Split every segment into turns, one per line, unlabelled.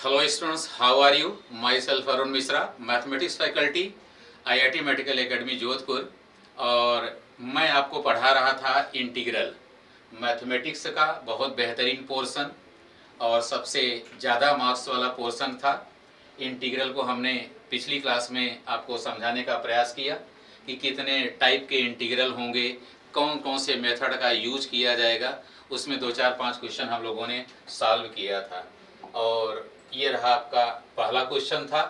Hello students, how are you? Myself Arun Mishra, mathematics faculty IIT medical academy Jodhpur. और मैं आपको पढ़ा रहा था इंटीग्रल, मैथमेटिक्स का बहुत बेहतरीन पोर्शन और सबसे ज़्यादा मार्क्स वाला पोर्शन था। इंटीग्रल को हमने पिछली क्लास में आपको समझाने का प्रयास किया कि कितने टाइप के इंटीग्रल होंगे, कौन कौन से मेथड का यूज किया जाएगा। उसमें 2 4 5 क्वेश्चन हम लोगों ने सॉल्व किया था और ये रहा आपका पहला क्वेश्चन था।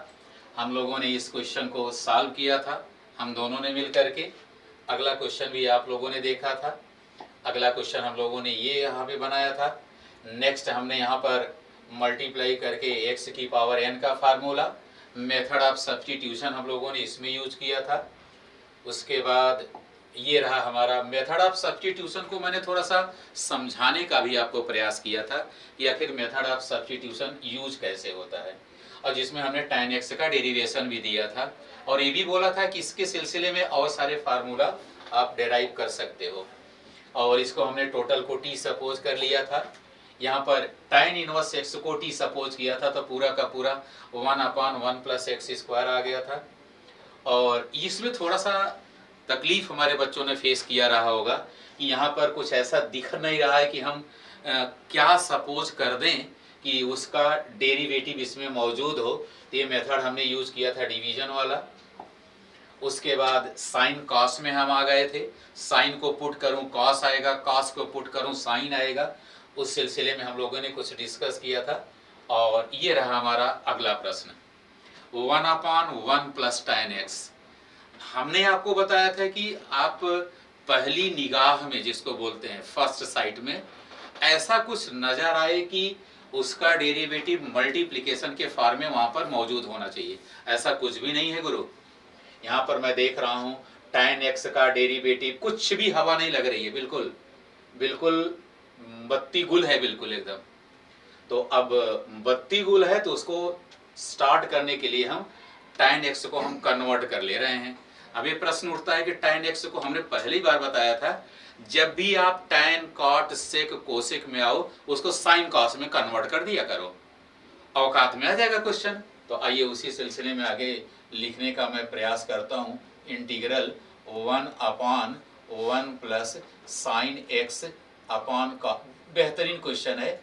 हम लोगों ने इस क्वेश्चन को सॉल्व किया था, हम दोनों ने मिल करके। अगला क्वेश्चन भी आप लोगों ने देखा था। अगला क्वेश्चन हम लोगों ने ये यहाँ पे बनाया था। नेक्स्ट हमने यहाँ पर मल्टीप्लाई करके x की पावर n का फार्मूला, मेथड ऑफ सब्स्टिट्यूशन हम लोगों ने इसमें यूज किया था। उसके बाद ये रहा हमारा मेथड ऑफ सब्स्टिट्यूशन को मैंने थोड़ा सा समझाने का भी आपको प्रयास किया था कि आखिर मेथड ऑफ सब्स्टिट्यूशन यूज कैसे होता है, और जिसमें हमने tan x का डेरिवेशन भी दिया था और ये भी बोला था कि इसके सिलसिले में और सारे फार्मूला आप डेराइव कर सकते हो। और इसको हमने टोटल को t सपोज कर लिया था। यहाँ पर tan इनवर्स x को t सपोज किया था तो पूरा का पूरा 1/1 + x² आ गया था। और इसमें थोड़ा सा तकलीफ हमारे बच्चों ने फेस किया रहा होगा कि यहाँ पर कुछ ऐसा दिख नहीं रहा है कि हम क्या सपोज कर दें कि उसका डेरिवेटिव इसमें मौजूद हो। तो ये मेथड हमने यूज किया था डिवीजन वाला। उसके बाद साइन कॉस में हम आ गए थे। साइन को पुट करूं कॉस आएगा, कॉस को पुट करूं साइन आएगा। उस सिलसिले में हम लोगों ने कुछ डिस्कस किया था। और ये रहा हमारा अगला प्रश्न, 1/1 + tan x। हमने आपको बताया था कि आप पहली निगाह में, जिसको बोलते हैं फर्स्ट साइट में, ऐसा कुछ नजर आए कि उसका डेरिवेटिव मल्टीप्लिकेशन के फॉर्म में वहां पर मौजूद होना चाहिए। ऐसा कुछ भी नहीं है गुरु। यहाँ पर मैं देख रहा हूँ tan x का डेरिवेटिव कुछ भी हवा नहीं लग रही है, बिल्कुल बिल्कुल बत्ती गुल है, बिल्कुल एकदम। तो अब बत्ती गुल है तो उसको स्टार्ट करने के लिए हम tan x को हम कन्वर्ट कर ले रहे हैं। अब ये प्रश्न उठता है कि tan x को हमने पहली बार बताया था, जब भी आप tan, cot, sec, cosec में आओ उसको sin cos में कन्वर्ट कर दिया करो, औकात में आ जाएगा क्वेश्चन। तो आइए उसी सिलसिले में आगे लिखने का मैं प्रयास करता हूँ। इंटीग्रल 1/1 + sin x अपॉन का, बेहतरीन क्वेश्चन है,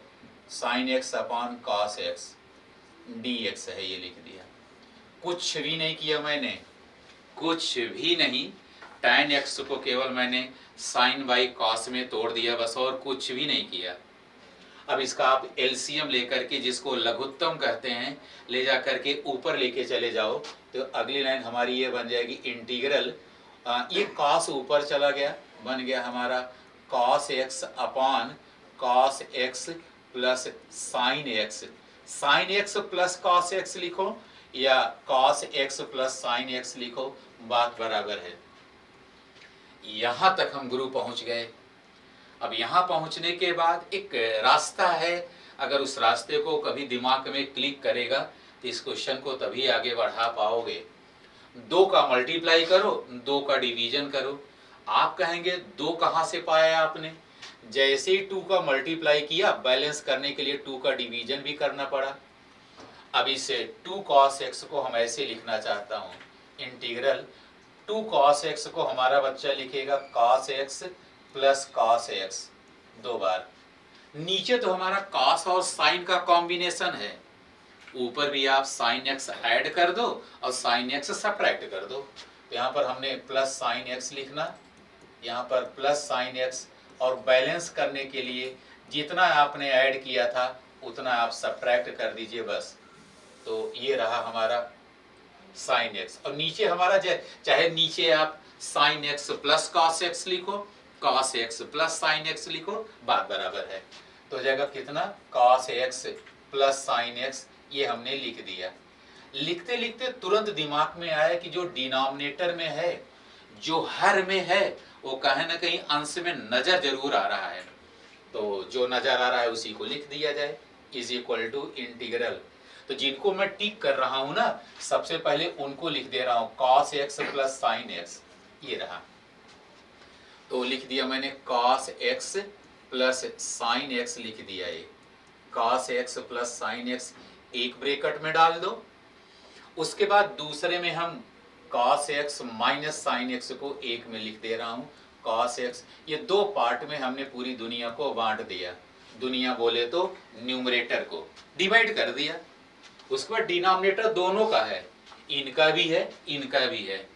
sin x upon cos x dx है, ये लिख दिया। कुछ भी नहीं किया मैंने, कुछ भी नहीं। tan x को केवल मैंने sin बाई cos में तोड़ दिया बस, और कुछ भी नहीं किया। अब इसका आप एलसीएम लेकर के, जिसको लघुत्तम कहते हैं, ले जा करके ऊपर लेके चले जाओ तो अगली लाइन हमारी ये बन जाएगी इंटीग्रल, ये cos ऊपर चला गया, बन गया हमारा cos x upon cos x plus sin x। sin x plus cos x लिखो या cos x plus sin x लिखो, बात बराबर है। यहां तक हम गुरु पहुंच गए। अब यहाँ पहुंचने के बाद एक रास्ता है, अगर उस रास्ते को कभी दिमाग में क्लिक करेगा तो इस क्वेश्चन को तभी आगे बढ़ा पाओगे। 2 का मल्टीप्लाई करो, 2 का डिवीजन करो। आप कहेंगे 2 कहाँ से पाया आपने? जैसे ही 2 का मल्टीप्लाई किया, बैलेंस करने के लिए 2 का डिवीजन भी करना पड़ा। अब इसे 2 cos x को हम ऐसे लिखना चाहता हूँ, इंटीग्रल 2 cos x को हमारा बच्चा लिखेगा cos x plus cos x 2 बार। नीचे तो हमारा cos और sin का कॉम्बिनेशन है, ऊपर भी आप sin x ऐड कर दो और sin x सब्ट्रैक्ट कर दो। तो यहाँ पर हमने प्लस sin x लिखना, यहाँ पर प्लस sin x, और बैलेंस करने के लिए जितना आपने ऐड किया था उतना आप सब्ट्रैक्ट कर दीजिए बस। तो ये रहा हमारा sin x, और नीचे हमारा चाहे नीचे आप sin x plus cos x लिखो, cos x plus sin x लिखो, बात बराबर है। तो जगह कितना cos x plus sin x, ये हमने लिख दिया। लिखते लिखते तुरंत दिमाग में आया कि जो डिनोमिनेटर में है, जो हर में है, वो कहीं ना कहीं अंश में नजर जरूर आ रहा है। तो जो नजर आ रहा है उसी को लिख दिया जाए, इज इक्वल टू इंटीग्रल। तो जिनको मैं टिक कर रहा हूं ना, सबसे पहले उनको लिख दे रहा हूं, cos x plus sin x, ये रहा। तो लिख दिया मैंने cos x plus sin x लिख दिया। ये cos x plus sin x, एक ब्रैकेट में डाल दो। उसके बाद दूसरे में हम cos x minus sine x को एक में लिख दे रहा हूं। cos x, ये दो पार्ट में हमने पूरी दुनिया को बांट दिया। दुनिया बोले तो न्यूमरेटर को डिवाइड कर दिया। उसके बाद डिनोमिनेटर दोनों का है, इनका भी है इनका भी है।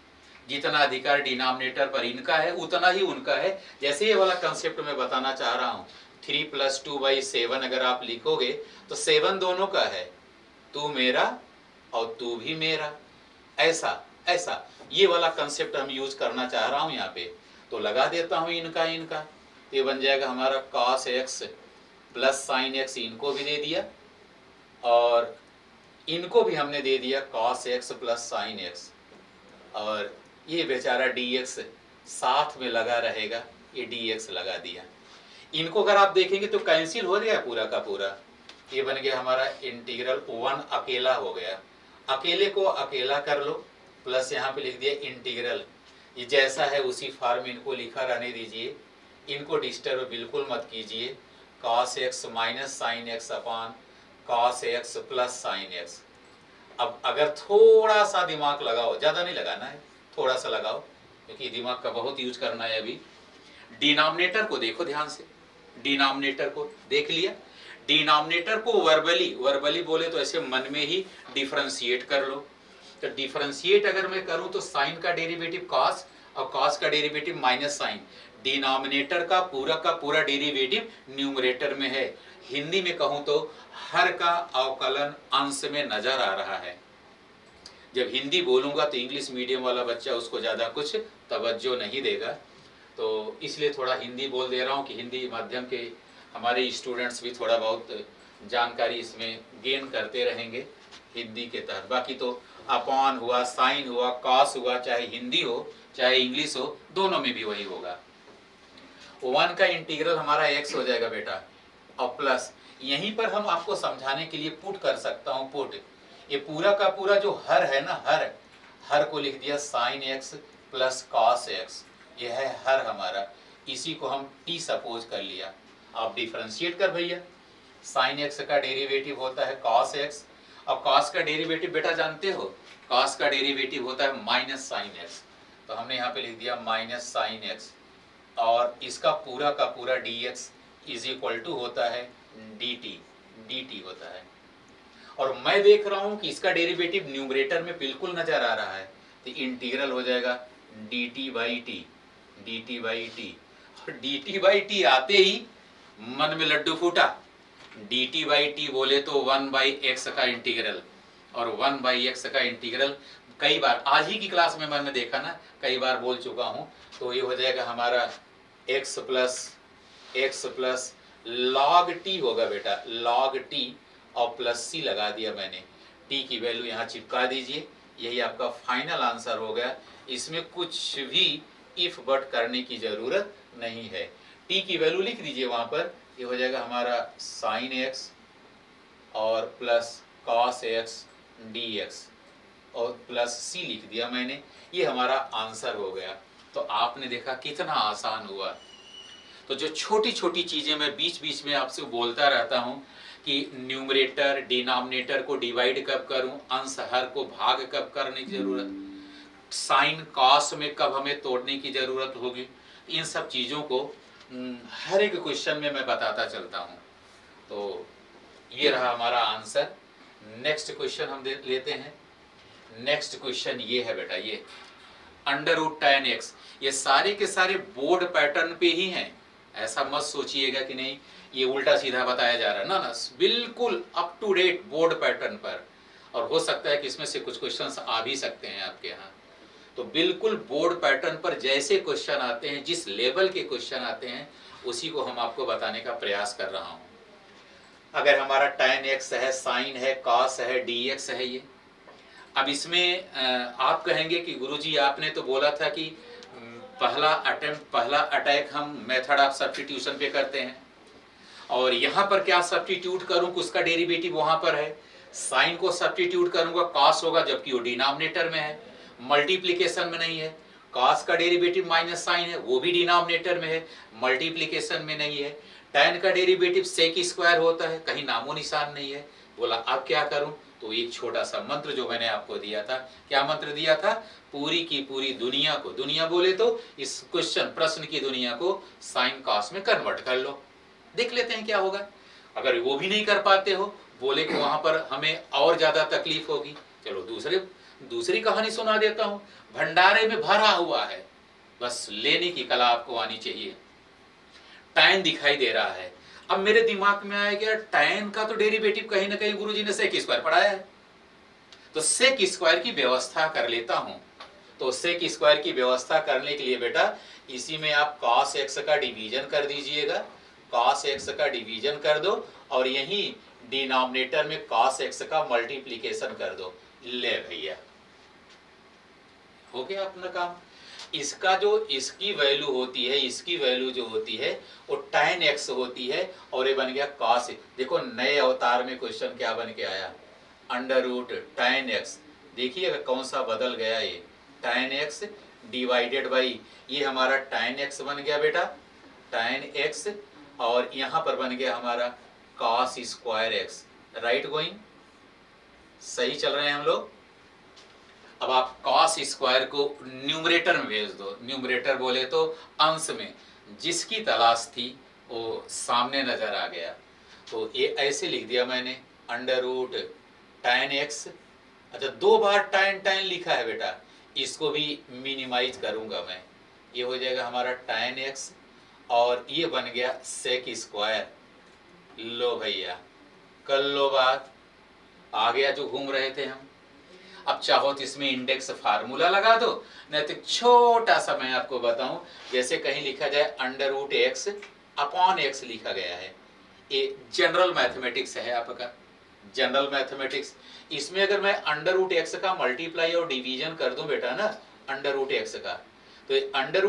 जितना अधिकार डिनोमिनेटर पर इनका है उतना ही उनका है। जैसे ये वाला कंसेप्ट मैं बताना चाह रहा हूँ, 3 + 2/7 अगर आप लिखोगे तो 7 दोनों का है, तू मेरा और तू भी मेरा, ऐसा ऐसा ये वाला कंसेप्ट हम यूज करना चाह रहा हूँ यहाँ पे। तो लगा देता हूँ इनका इनका, ये बन जाएगा हमारा cos x plus sin x, इनको भी दे दिया और इनको भी हमने दे दिया cos x plus sin x, और ये बेचारा dx साथ में लगा रहेगा, ये dx लगा दिया। इनको अगर आप देखेंगे तो कैंसिल हो गया पूरा का पूरा, ये बन गया हमारा इंटीग्रल 1 अकेला हो गया। अकेले को अकेला कर लो, प्लस यहाँ पे लिख दिया इंटीग्रल, ये जैसा है उसी फॉर्म इनको लिखा रहने दीजिए, इनको डिस्टर्ब बिल्कुल मत कीजिए। cos x minus sine x upon cos x plus sine x. अब अगर थोड़ा सा दिमाग लगाओ, ज़्यादा नहीं लगाना है, थोड़ा सा लगाओ क्योंकि दिमाग का बहुत यूज करना है अभी। डिनोमिनेटर को देखो ध्यान से, डिनोमिनेटर को देख लिया। डिनोमिनेटर को वर्बली बोले तो ऐसे मन में ही डिफरेंशिएट कर लो। तो डिफरेंशिएट अगर मैं करूं तो साइन का डेरिवेटिव cos और cos का डेरिवेटिव माइनस साइन, डिनोमिनेटर का पूरा डेरिवेटिव न्यूमरेटर में है। हिंदी में कहूं तो हर का अवकलन अंश में नजर आ रहा है। जब हिंदी बोलूंगा तो इंग्लिश मीडियम वाला बच्चा उसको ज़्यादा कुछ तवज्जो नहीं देगा, तो इसलिए थोड़ा हिंदी बोल दे रहा हूँ कि हिंदी माध्यम के हमारे स्टूडेंट्स भी थोड़ा बहुत जानकारी इसमें गेन करते रहेंगे हिंदी के तहत। बाकी तो अपॉन हुआ, साइन हुआ, कॉस हुआ, चाहे हिंदी हो चाहे इंग्लिश हो, दोनों में भी वही होगा। 1 का इंटीग्रल हमारा x हो जाएगा बेटा, और प्लस यहीं पर हम आपको समझाने के लिए पुट कर सकता हूँ, पुट। ये पूरा का पूरा जो हर है ना, हर को लिख दिया sine x plus cos x, ये है हर हमारा। इसी को हम t सपोज कर लिया। आप डिफरेंशिएट कर भैया, साइन x का डेरिवेटिव होता है cos x, अब cos का डेरिवेटिव बेटा जानते हो, cos का डेरिवेटिव होता है माइनस साइन x, तो हमने यहाँ पे लिख दिया माइनस साइन x, और इसका पूरा का पूरा dx इज इक्वल टू होता है dt होता है। और मैं देख रहा हूँ कि इसका डेरिवेटिव न्यूमरेटर में बिल्कुल नजर आ रहा है, तो इंटीग्रल हो जाएगा dt बाई टी आते ही मन में लड्डू फूटा। dt बाई टी बोले तो 1/x का इंटीग्रल, और 1/x का इंटीग्रल कई बार आज ही की क्लास में मैंने देखा ना, कई बार बोल चुका हूँ। तो ये हो जाएगा हमारा x प्लस log t होगा बेटा, log t, और प्लस c लगा दिया मैंने, t की वैल्यू यहाँ चिपका दीजिए, यही आपका फाइनल आंसर हो गया। इसमें कुछ भी इफ बट करने की जरूरत नहीं है, t की वैल्यू लिख दीजिए वहाँ पर, ये हो जाएगा हमारा साइन x और प्लस cos x dx, और प्लस c लिख दिया मैंने, ये हमारा आंसर हो गया। तो आपने देखा कितना आसान हुआ। तो जो छोटी छोटी चीज़ें मैं बीच बीच में आपसे बोलता रहता हूँ कि न्यूमरेटर डिनोमिनेटर को डिवाइड कब करूँ, अंश हर को भाग कब करने की ज़रूरत, साइन कॉस में कब हमें तोड़ने की ज़रूरत होगी, इन सब चीज़ों को हर एक क्वेश्चन में मैं बताता चलता हूँ। तो ये रहा हमारा आंसर। नेक्स्ट क्वेश्चन हम लेते हैं। नेक्स्ट क्वेश्चन ये है बेटा, ये √tan x, ये सारे के सारे बोर्ड पैटर्न पे ही हैं, ऐसा मत सोचिएगा कि नहीं ये उल्टा सीधा बताया जा रहा है, ना, बिल्कुल up to date board pattern पर। और हो सकता है कि इसमें से कुछ क्वेश्चंस आ भी सकते हैं आपके यहाँ, तो बिल्कुल बोर्ड पैटर्न पर जैसे क्वेश्चन आते हैं, जिस लेवल के क्वेश्चन आते हैं, उसी को हम आपको बताने का प्रयास कर रहा हूँ। अगर हमारा tan x है, साइन है, cos है, dx है ये, अब इसमें आप कहेंगे कि गुरुजी आपने तो बोला था कि पहला अटैक हम मेथड ऑफ सब्स्टिट्यूशन पे करते हैं, और यहाँ पर क्या सब्स्टिट्यूट करूँ कि उसका डेरिवेटिव वहाँ पर है, साइन को सब्स्टिट्यूट करूँगा कॉस होगा, जबकि वो डिनोमिनेटर में है, मल्टीप्लिकेशन में नहीं है। कॉस का डेरिवेटिव माइनस साइन है, वो भी डिनोमिनेटर में है, मल्टीप्लिकेशन में नहीं है। tan का डेरिवेटिव सेक स्क्वायर होता है, कहीं नामो निशान नहीं है, बोला अब क्या करूं, तो एक छोटा सा मंत्र जो मैंने आपको दिया था, क्या मंत्र दिया था, पूरी की पूरी दुनिया को, दुनिया बोले तो इस क्वेश्चन प्रश्न की दुनिया को साइन कॉस में कन्वर्ट कर लो, देख लेते हैं क्या होगा। अगर वो भी नहीं कर पाते हो, बोले कि वहां पर हमें और ज्यादा तकलीफ होगी, चलो दूसरी कहानी सुना देता हूं। भंडारे में भरा हुआ है, बस लेने की कला आपको आनी चाहिए। tan दिखाई दे रहा है, अब मेरे दिमाग में आया कि tan का तो डेरिवेटिव कहीं ना कहीं गुरुजी ने sec स्क्वायर पढ़ाया है, तो sec स्क्वायर की व्यवस्था कर लेता हूं। तो sec स्क्वायर की व्यवस्था करने के लिए बेटा इसी में आप cos x का डिवीजन कर दीजिएगा, cos x का डिवीजन कर दो और यही डिनोमिनेटर में cos x का मल्टीप्लीकेशन कर दो। ले भैया हो गया अपना काम। इसका जो इसकी वैल्यू होती है, इसकी वैल्यू जो होती है वो tan x होती है और ये बन गया cos। देखो नए अवतार में क्वेश्चन क्या बन के आया, अंडर रूट tan x। देखिएगा कौन सा बदल गया, ये tan x डिवाइडेड बाई ये हमारा tan x बन गया बेटा, tan x, और यहाँ पर बन गया हमारा cos square x। Right going, सही चल रहे हैं हम लोग। अब आप cos स्क्वायर को न्यूमरेटर में भेज दो, न्यूमरेटर बोले तो अंश में जिसकी तलाश थी वो सामने नजर आ गया, तो ये ऐसे लिख दिया मैंने अंडर रूट tan x। अच्छा दो बार tan लिखा है बेटा, इसको भी मिनिमाइज करूंगा मैं, ये हो जाएगा हमारा tan x और ये बन गया sec स्क्वायर। लो भैया कर लो बात, आ गया जो घूम रहे थे हम। अब चाहो तो इसमें इंडेक्स फार्मूला लगा दो, नहीं तो छोटा सा मैं आपको बताऊं, जैसे कहीं लिखा जाए under root X upon X लिखा गया है, ये जनरल मैथमेटिक्स है आपका, जनरल मैथमेटिक्स। इसमें अगर मैं अंडर रूट एक्स का मल्टीप्लाई और डिवीजन कर दूं बेटा ना अंडर रूट एक्स का, तो अंडर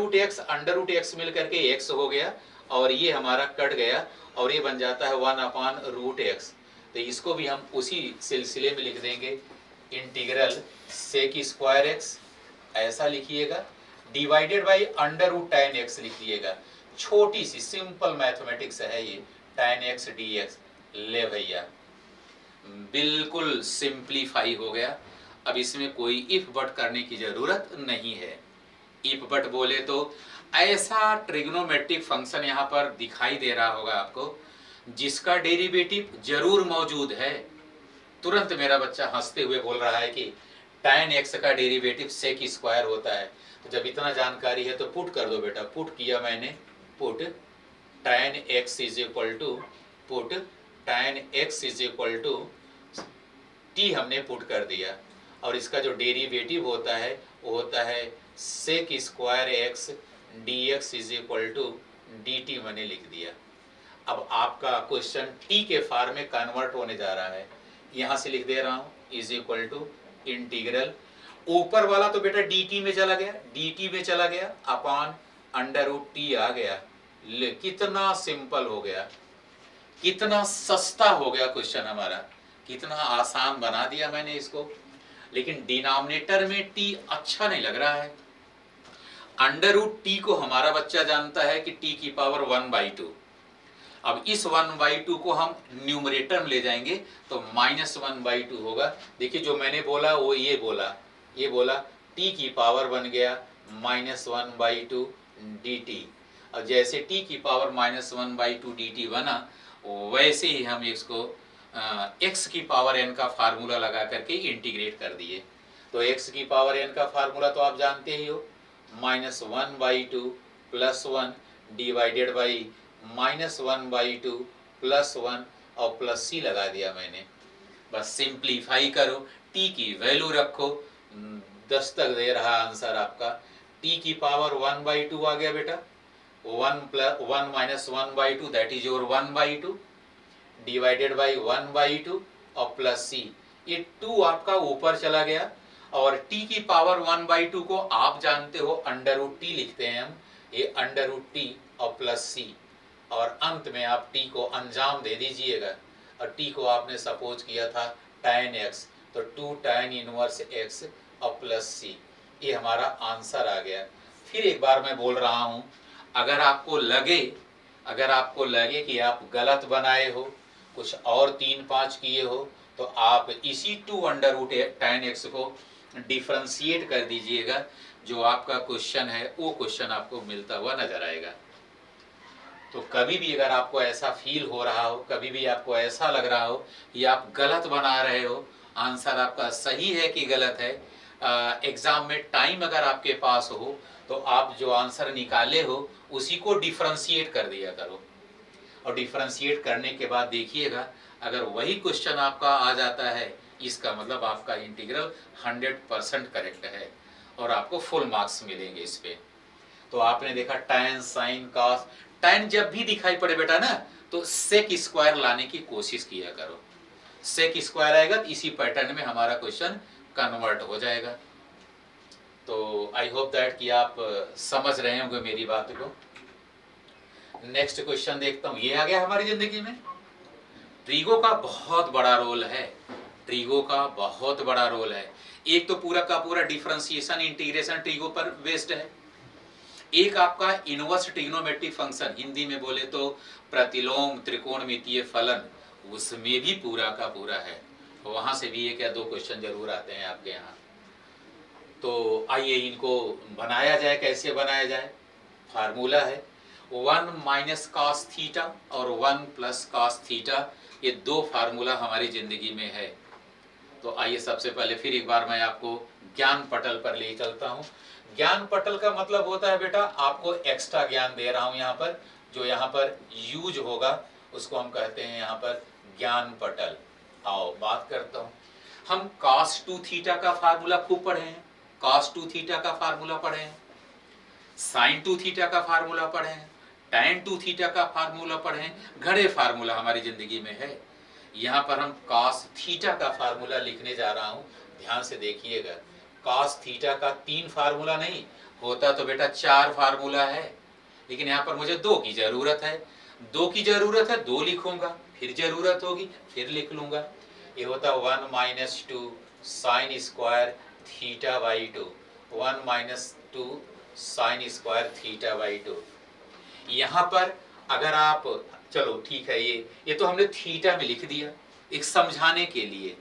रूट एक्स मिल करके एक्स हो गया और ये हमारा कट गया और ये बन जाता है 1 अपॉन रूट एक्स। तो इसको भी हम उसी सिलसिले में लिख देंगे, इंटीग्रल सेक स्क्वायर एक्स ऐसा लिखिएगा, divided by under root tan x लिख दिएगा। छोटी सी सिंपल मैथमेटिक्स है ये, tan x dx। ले भैया बिल्कुल सिंप्लीफाई हो गया। अब इसमें कोई इफ बट करने की जरूरत नहीं है। इफ बट बोले तो ऐसा ट्रिग्नोमेट्रिक फंक्शन यहाँ पर दिखाई दे रहा होगा आपको जिसका डेरिवेटिव जरूर मौजूद है। तुरंत मेरा बच्चा हंसते हुए बोल रहा है कि tan x का डेरिवेटिव सेक स्क्वायर होता है। तो जब इतना जानकारी है तो पुट कर दो बेटा, पुट किया मैंने, put tan x is equal to, put tan x is equal to t हमने पुट कर दिया और इसका जो डेरिवेटिव होता है वो होता है sec square x dx is equal to dt मैंने लिख दिया। अब आपका क्वेश्चन t के फॉर्म में कन्वर्ट होने जा रहा है, यहां से लिख दे रहा हूं इज इक्वल टू इंटीग्रल, ऊपर वाला तो बेटा dt में चला गया, dt में चला गया अपॉन अंडर रूट टी आ गया। कितना सिंपल हो गया, कितना सस्ता हो गया क्वेश्चन हमारा, कितना आसान बना दिया मैंने इसको। लेकिन डिनोमिनेटर में t अच्छा नहीं लग रहा है। अंडर रूट टी को हमारा बच्चा जानता है कि t की पावर 1/2। अब इस 1/2 को हम न्यूमरेटर में ले जाएंगे तो -1/2 होगा। देखिए जो मैंने बोला वो ये बोला t की पावर बन गया -1/2 dt। और जैसे t की पावर -1/2 dt बना वैसे ही हम इसको x की पावर n का फार्मूला लगा करके इंटीग्रेट कर दिए। तो x की पावर n का फार्मूला तो आप जानते ही हो, -1/2 + 1 डिवाइडेड बाई -1/2 + 1 और प्लस c लगा दिया मैंने। बस सिंप्लीफाई करो, t की वैल्यू रखो, 10 तक दे रहा आंसर आपका। t की पावर 1/2 आ गया बेटा, 1 - 1/2 that is your 1/2 divided by 1/2 और प्लस c, ये 2 आपका ऊपर चला गया और t की पावर 1/2 को आप जानते हो अंडर रूट टी लिखते हैं हम, ये अंडर रूट टी और प्लस c, और अंत में आप t को अंजाम दे दीजिएगा। और t को आपने सपोज किया था tan x, तो 2 tan इनवर्स x और प्लस c, ये हमारा आंसर आ गया। फिर एक बार मैं बोल रहा हूँ, अगर आपको लगे कि आप गलत बनाए हो कुछ और 3-5 किए हो तो आप इसी 2√tan(x) को डिफ्रेंशिएट कर दीजिएगा, जो आपका क्वेश्चन है वो क्वेश्चन आपको मिलता हुआ नजर आएगा। तो कभी भी अगर आपको ऐसा फील हो रहा हो, कभी भी आपको ऐसा लग रहा हो कि आप गलत बना रहे हो, आंसर आपका सही है कि गलत है, एग्जाम में टाइम अगर आपके पास हो तो आप जो आंसर निकाले हो उसी को डिफ्रेंशिएट कर दिया करो। और डिफ्रेंशिएट करने के बाद देखिएगा, अगर वही क्वेश्चन आपका आ जाता है, इसका मतलब आपका इंटीग्रल 100% करेक्ट है और आपको फुल मार्क्स मिलेंगे इस पे। तो आपने देखा tan, sin, cos, tan जब भी दिखाई पड़े बेटा ना तो सेक स्क्वायर लाने की कोशिश किया करो। सेक स्क्वायर आएगा तो इसी पैटर्न में हमारा क्वेश्चन कन्वर्ट हो जाएगा। तो आई होप दैट कि आप समझ रहे होंगे मेरी बात को। नेक्स्ट क्वेश्चन देखता हूँ, ये आ गया हमारी जिंदगी में। ट्रीगो का बहुत बड़ा रोल है, ट्रीगो का बहुत बड़ा रोल है। एक तो पूरा का पूरा डिफरेंशिएशन इंटीग्रेशन ट्रीगो पर बेस्ड है, एक आपका इनवर्स ट्रिग्नोमेट्रिक फंक्शन, हिंदी में बोले तो प्रतिलोम त्रिकोणमितीय फलन, उसमें भी पूरा का पूरा है। वहां से भी एक या दो क्वेश्चन जरूर आते हैं आपके यहाँ। तो आइए इनको बनाया जाए, कैसे बनाया जाए। फार्मूला है 1 माइनस कॉस थीटा और 1 प्लस कॉस थीटा, ये दो फार्मूला हमारी जिंदगी में है। तो आइए सबसे पहले फिर एक बार मैं आपको ज्ञान पटल पर ले चलता हूँ। ज्ञान पटल का मतलब होता है बेटा, आपको एक्स्ट्रा ज्ञान दे रहा हूँ यहाँ पर, जो यहाँ पर यूज होगा उसको हम कहते हैं यहाँ पर ज्ञान पटल। आओ बात करता हूँ। हम cos 2 थीटा का फार्मूला खूब पढ़े हैं, cos 2 थीटा का फार्मूला पढ़े हैं, sin 2 थीटा का फार्मूला पढ़े हैं, tan 2 थीटा का फार्मूला पढ़े हैं, घड़े फार्मूला हमारी जिंदगी में है। यहाँ पर हम cos थीटा का फार्मूला लिखने जा रहा हूँ, ध्यान से देखिएगा। cos थीटा का 3 फार्मूला नहीं होता तो बेटा 4 फार्मूला है, लेकिन यहाँ पर मुझे 2 की जरूरत है। 2 की जरूरत है, 2 लिखूंगा, फिर जरूरत होगी फिर लिख लूंगा। ये होता 1 minus 2 sine square theta by 2, 1 minus 2 sine square theta by 2। यहाँ पर अगर आप, चलो ठीक है, ये तो हमने थीटा में लिख दिया एक समझाने के लिए।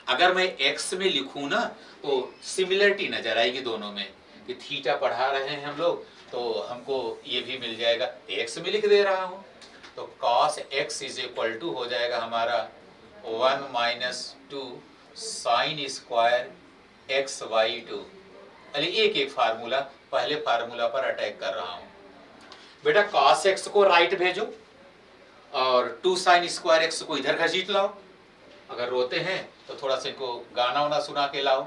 अगर मैं एक्स में लिखूं ना तो सिमिलरिटी नजर आएगी दोनों में, कि थीटा पढ़ा रहे हैं हम लोग तो हमको ये भी मिल जाएगा, एक्स में लिख दे रहा हूं तो cos x is equal to हो जाएगा हमारा 1 minus 2 sine square X by 2। अरे एक एक फार्मूला, पहले फार्मूला पर अटैक कर रहा हूं बेटा। cos x को राइट भेजो और 2 साइन स्क्वायर एक्स को इधर घसीट लाओ। अगर रोते हैं तो थोड़ा सा इनको गाना वाना सुना के लाओ,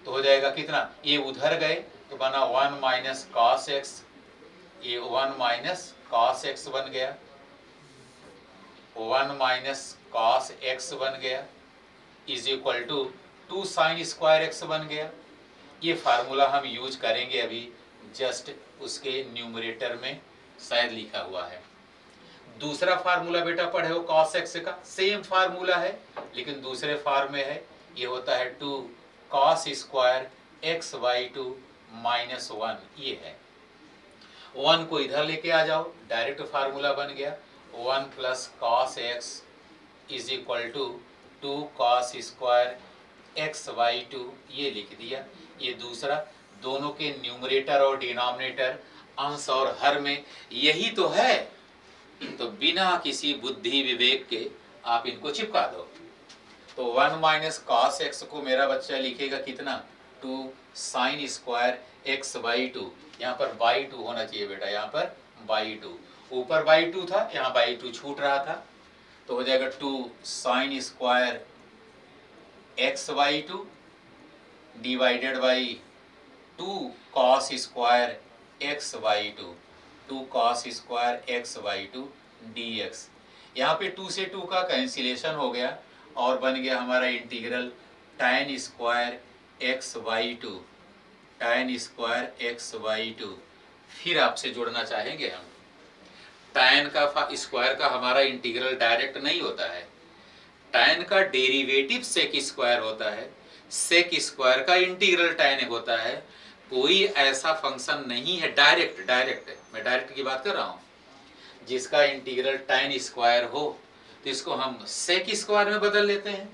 तो हो जाएगा कितना, ये उधर गए तो बना 1 माइनस कॉस एक्स, ये 1 माइनस कॉस एक्स बन गया, 1 माइनस कॉस एक्स बन गया, is equal to 2 sine square X बन गया। ये फार्मूला हम यूज करेंगे अभी, जस्ट उसके न्यूमरेटर में शायद लिखा हुआ है। दूसरा फार्मूला बेटा पढ़े हो cos x का, सेम फार्मूला है लेकिन दूसरे फॉर्म में है। ये होता है 2 cos square x by 2 minus 1, ये है। 1 को इधर लेके आ जाओ, डायरेक्ट फार्मूला बन गया 1 plus cos x is equal to 2 cos square x by 2, ये लिख दिया। ये दूसरा, दोनों के न्यूमरेटर और डिनोमिनेटर, अंश और हर में यही तो है, तो बिना किसी बुद्धि विवेक के आप इनको चिपका दो। तो 1 माइनस कॉस एक्स को मेरा बच्चा लिखेगा कितना, 2 साइन स्क्वायर एक्स बाई 2। यहाँ पर बाई 2 होना चाहिए बेटा, यहाँ पर बाई 2, ऊपर बाई 2 था, यहाँ बाई 2 छूट रहा था, तो हो जाएगा 2 sine square X by 2 divided by 2 cos square X by 2, 2 cos square x by 2 dx। यहाँ पे 2 से 2 का कैंसिलेशन हो गया और बन गया हमारा integral tan square x by 2, tan square x by 2। फिर आपसे जुड़ना चाहेंगे हम, tan का स्क्वायर का हमारा इंटीग्रल डायरेक्ट नहीं होता है, tan का डेरिवेटिव सेक स्क्वायर होता है, सेक स्क्वायर का इंटीग्रल tan होता है। कोई ऐसा फंक्शन नहीं है डायरेक्ट, मैं डायरेक्ट की बात कर रहा हूँ, जिसका इंटीग्रल tan स्क्वायर हो, तो इसको हम सेक स्क्वायर में बदल लेते हैं।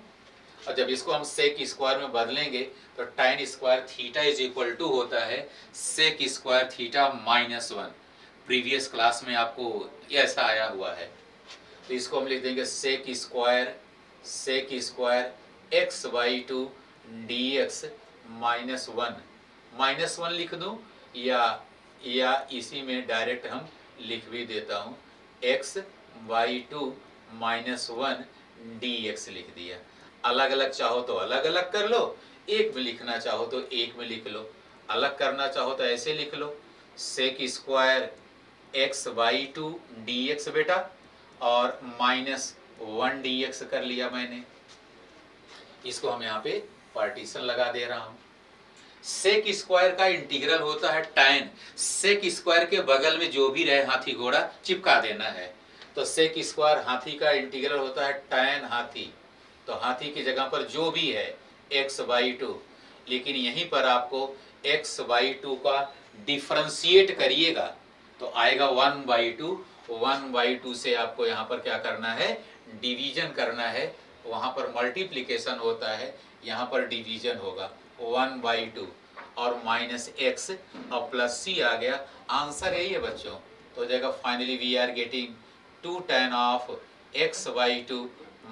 और जब इसको हम सेक स्क्वायर में बदलेंगे तो tan square theta is equal to होता है sec square theta -1। Previous class में आपको ऐसा आया हुआ है। तो इसको हम लिख देंगे सेक स्क्वायर x/2 dx -1 लिख दूं या इसी में डायरेक्ट हम लिख भी देता हूं x/2 -1 dx लिख दिया। अलग अलग चाहो तो अलग अलग कर लो, एक में लिखना चाहो तो एक में लिख लो, अलग करना चाहो तो ऐसे लिख लो सेक स्क्वायर x/2 dx बेटा और -1 dx कर लिया मैंने। इसको हम यहाँ पे पार्टीशन लगा दे रहा हूँ। सेक स्क्वायर का इंटीग्रल होता है tan। सेक स्क्वायर के बगल में जो भी रहे हाथी घोड़ा चिपका देना है। तो सेक स्क्वायर हाथी का इंटीग्रल होता है tan हाथी। तो हाथी की जगह पर जो भी है x/2, लेकिन यहीं पर आपको x/2 का डिफरेंशिएट करिएगा तो आएगा 1/2। 1/2 से आपको यहाँ पर क्या करना है, डिवीजन करना है। वहाँ पर मल्टीप्लिकेशन होता है, यहाँ पर डिवीजन होगा 1/2 और -x और +c आ गया। आंसर यही है बच्चों। तो जगह finally we are getting 2 tan of x/2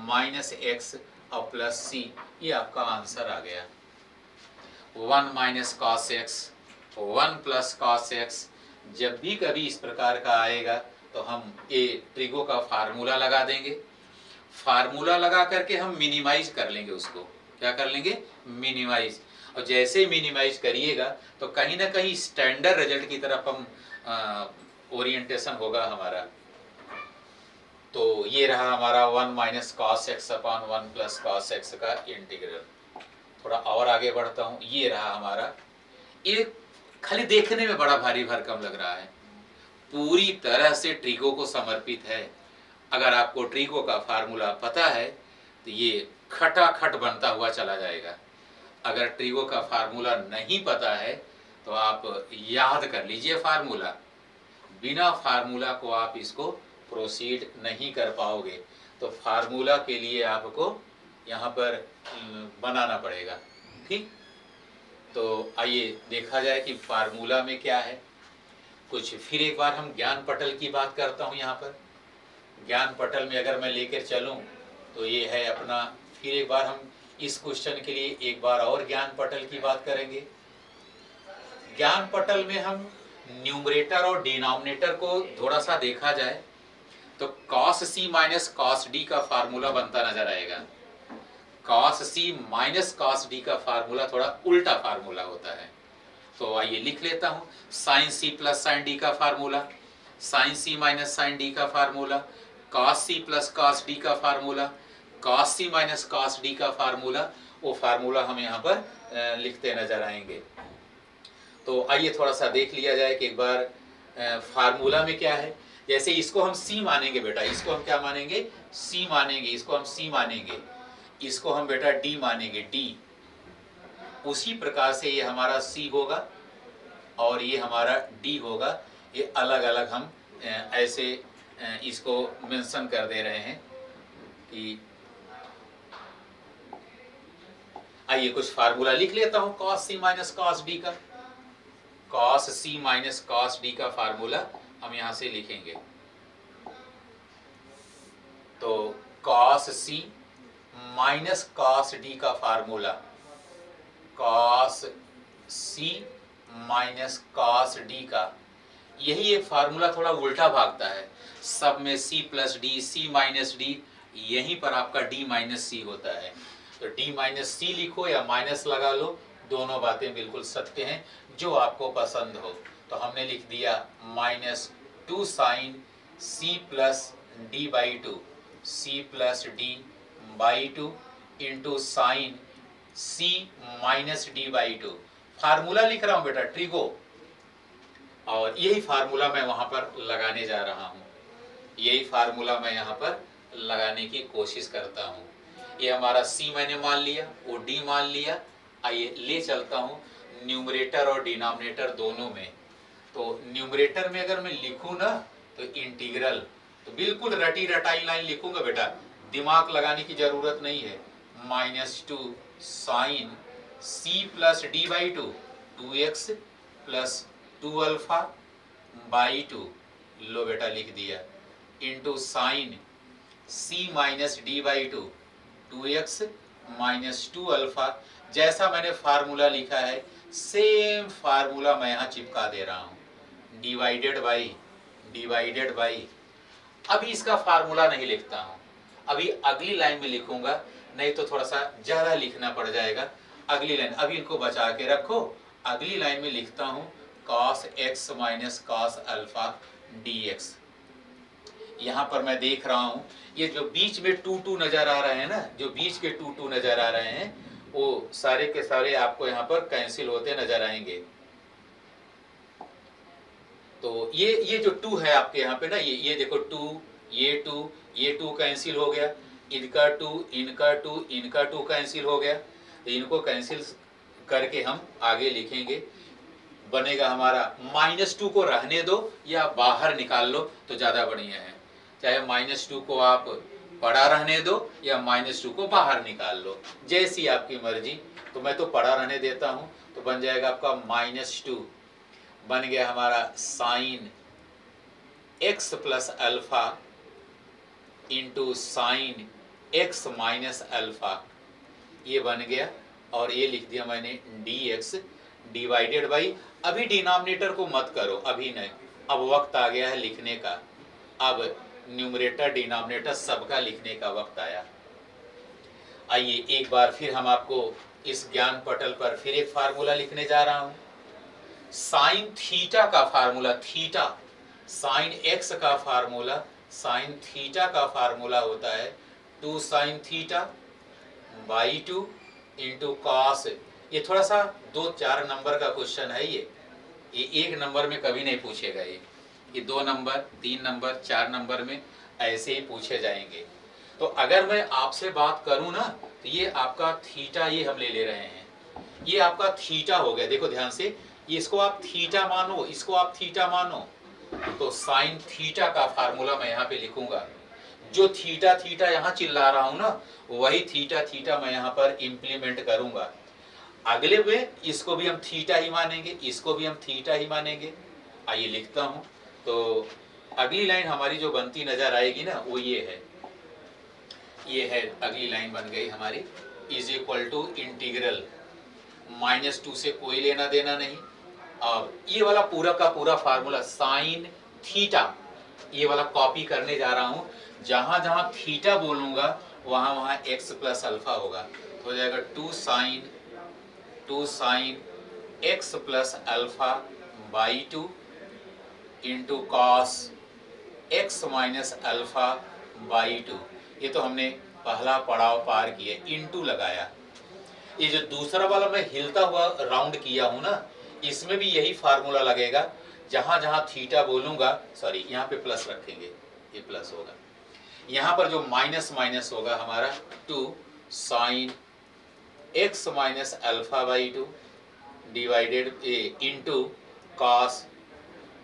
-x और +c। ये आपका आंसर आ गया। 1 - cos x 1 + cos x। जब भी कभी इस प्रकार का आएगा तो हम ये ट्रिगो का फार्मूला लगा देंगे। फार्मूला लगा करके हम मिनिमाइज कर लेंगे उसको। क्या कर लेंगे, मिनिमाइज। और जैसे ही मिनिमाइज करिएगा तो कहीं ना कहीं स्टैंडर्ड रिजल्ट की तरफ हम ओरिएंटेशन होगा हमारा। तो ये रहा हमारा 1 - cos x / 1 + cos x का इंटीग्रल। थोड़ा और आगे बढ़ता हूँ। ये रहा हमारा। ये खाली देखने में बड़ा भारी भरकम लग रहा है, पूरी तरह से ट्रिगो को समर्पित है। अगर आपको ट्रिगो का फार्मूला पता है तो ये खटाखट बनता हुआ चला जाएगा। अगर ट्रिगो का फार्मूला नहीं पता है तो आप याद कर लीजिए फार्मूला। बिना फार्मूला को आप इसको प्रोसीड नहीं कर पाओगे। तो फार्मूला के लिए आपको यहाँ पर बनाना पड़ेगा। ठीक, तो आइए देखा जाए कि फार्मूला में क्या है। कुछ फिर एक बार हम ज्ञान पटल की बात करता हूँ। यहाँ पर ज्ञान पटल में अगर मैं लेकर चलूँ तो ये है अपना। फिर एक बार हम इस क्वेश्चन के लिए एक बार और ज्ञान पटल की बात करेंगे। ज्ञान पटल में हम न्यूमरेटर और डिनोमिनेटर को थोड़ा सा देखा जाए तो cos c - cos d का फार्मूला बनता नजर आएगा। cos c - cos d का फार्मूला थोड़ा उल्टा फार्मूला होता है। तो आइए लिख लेता हूँ। sin c + sin d का formula, sin c - sin d का formula, cos c + cos d का formula, cos c - cos d का फार्मूला। वो फार्मूला हम यहाँ पर लिखते नजर आएंगे। तो आइए थोड़ा सा देख लिया जाए कि एक बार फार्मूला में क्या है। जैसे इसको हम c मानेंगे बेटा, इसको हम क्या मानेंगे, c मानेंगे। इसको हम c मानेंगे, इसको हम बेटा d मानेंगे, d। उसी प्रकार से ये हमारा c होगा और ये हमारा d होगा। ये अलग अलग हम ऐसे इसको मेंशन कर दे रहे हैं कि आइए कुछ फार्मूला लिख लेता हूं। cos c - cos d का, cos c - cos d का फार्मूला हम यहां से लिखेंगे। तो cos c - cos d का formula, cos c - cos d का, यही एक फार्मूला थोड़ा उल्टा भागता है। सब में c + d, c - d, यहीं पर आपका d - c होता है। तो d - c लिखो या माइनस लगा लो, दोनों बातें बिल्कुल सत्य हैं, जो आपको पसंद हो। तो हमने लिख दिया -2 sin c + d/2, c + d/2 into sine c - d/2। Formula लिख रहा हूं बेटा, ट्रिगो। और यही फार्मूला मैं वहां पर लगाने जा रहा हूं। यही फार्मूला मैं यहाँ पर लगाने की कोशिश करता हूँ। ये हमारा c मैंने मान लिया, वो d मान लिया। आइए ले चलता हूँ न्यूमरेटर और डिनोमिनेटर दोनों में। तो न्यूमरेटर में अगर मैं लिखूँ ना तो इंटीग्रल, तो बिल्कुल रटी रटाई लाइन लिखूंगा बेटा। दिमाग लगाने की जरूरत नहीं है। -2 sine c plus d by two, 2x plus 2 alpha by two, लो बेटा लिख दिया, into sine c minus d by two, 2x minus 2 alpha. जैसा मैंने फार्मूला लिखा है सेम फार्मूला मैं यहाँ चिपका दे रहा हूँ, डिवाइडेड बाई। अभी इसका फार्मूला नहीं लिखता हूँ, अभी अगली लाइन में लिखूंगा, नहीं तो थोड़ा सा ज़्यादा लिखना पड़ जाएगा। अगली लाइन अभी इनको बचा के रखो, अगली लाइन में लिखता हूँ cos x minus cos alpha dx। यहाँ पर मैं देख रहा हूँ ये जो बीच में 2 नजर आ रहे हैं ना, जो बीच के 2 नजर आ रहे हैं वो सारे के सारे आपको यहाँ पर कैंसिल होते नजर आएंगे। तो ये जो 2 है आपके यहाँ पे ना, ये देखो 2, ये 2 कैंसिल हो गया, इनका 2, इनका 2 कैंसिल हो गया। तो इनको कैंसिल करके हम आगे लिखेंगे, बनेगा हमारा -2 को रहने दो या बाहर निकाल लो तो ज़्यादा बढ़िया है। चाहे -2 को आप पड़ा रहने दो या -2 को बाहर निकाल लो, जैसी आपकी मर्जी। तो मैं तो पड़ा रहने देता हूँ, तो बन जाएगा आपका -2, बन गया हमारा sine x plus alpha into sine x minus alpha, ये बन गया। और ये लिख दिया मैंने dx डिवाइडेड बाई, अभी डिनोमिनेटर को मत करो, अभी नहीं, अब वक्त आ गया है लिखने का। अब न्यूमरेटर डिनोमिनेटर सबका लिखने का वक्त आया। आइए एक बार फिर हम आपको इस ज्ञान पटल पर फिर एक फार्मूला लिखने जा रहा हूं। साइन थीटा का फार्मूला, थीटा साइन x का फार्मूला, साइन थीटा का फार्मूला होता है 2 sine theta by 2 into cos. ये थोड़ा सा 2-4 नंबर का क्वेश्चन है, ये 1 नंबर में कभी नहीं पूछेगा। ये 2 नंबर, 3 नंबर, 4 नंबर में ऐसे ही पूछे जाएंगे। तो अगर मैं आपसे बात करूं ना, तो ये आपका थीटा, ये हम ले रहे हैं, ये आपका थीटा हो गया। देखो ध्यान से, ये इसको आप थीटा मानो, इसको आप थीटा मानो। तो साइन थीटा का फार्मूला मैं यहाँ पे लिखूंगा। जो थीटा थीटा यहाँ चिल्ला रहा हूं ना, वही थीटा थीटा मैं यहाँ पर इम्प्लीमेंट करूंगा। अगले में इसको भी हम थीटा ही मानेंगे, इसको भी हम थीटा ही मानेंगे। आइए लिखता हूं। तो अगली लाइन हमारी जो बनती नजर आएगी ना, वो ये है अगली लाइन बन गई हमारी, इज इक्वल टू इंटीग्रल -2 से कोई लेना देना नहीं। और ये वाला पूरा का पूरा फार्मूला साइन थीटा, ये वाला कॉपी करने जा रहा हूं। जहां जहां थीटा बोलूंगा वहां वहां x प्लस अल्फा होगा, हो जाएगा 2 sine x plus alpha by 2 into cos x minus alpha by 2। ये तो हमने पहला पड़ाव पार किया, इंटू लगाया। ये जो दूसरा वाला मैं हिलता हुआ राउंड किया हूं ना, इसमें भी यही फार्मूला लगेगा। जहां जहां थीटा बोलूंगा, सॉरी यहाँ पे प्लस रखेंगे, ये प्लस होगा। यहाँ पर जो माइनस माइनस होगा हमारा 2 sine x minus alpha by 2 divided into cos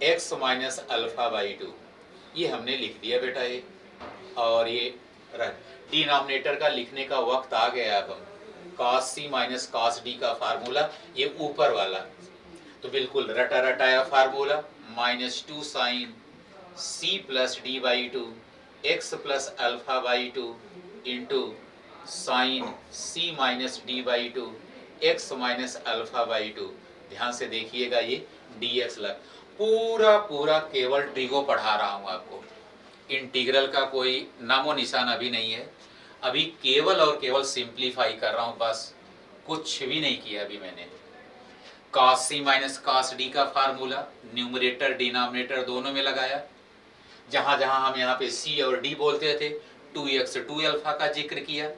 x minus alpha by 2। ये हमने लिख दिया बेटा ये। और ये डिनोमिनेटर का लिखने का वक्त आ गया। अब हम cos c minus cos d का फार्मूला, ये ऊपर वाला, तो बिल्कुल रटा रटाया formula, -2 sine c plus d by 2 x plus alpha by 2 into sine c minus d by 2 x minus alpha by 2। ध्यान से देखिएगा, ये dx लग पूरा पूरा केवल ट्रिगो पढ़ा रहा हूँ आपको। इंटीग्रल का कोई नामो निशान अभी नहीं है, अभी केवल और केवल सिंप्लीफाई कर रहा हूँ बस, कुछ भी नहीं किया अभी मैंने। cos c minus cos d का फार्मूला न्यूमरेटर डिनोमिनेटर दोनों में लगाया। जहां जहां हम यहाँ पे c और d बोलते थे 2x 2 अल्फा का जिक्र किया।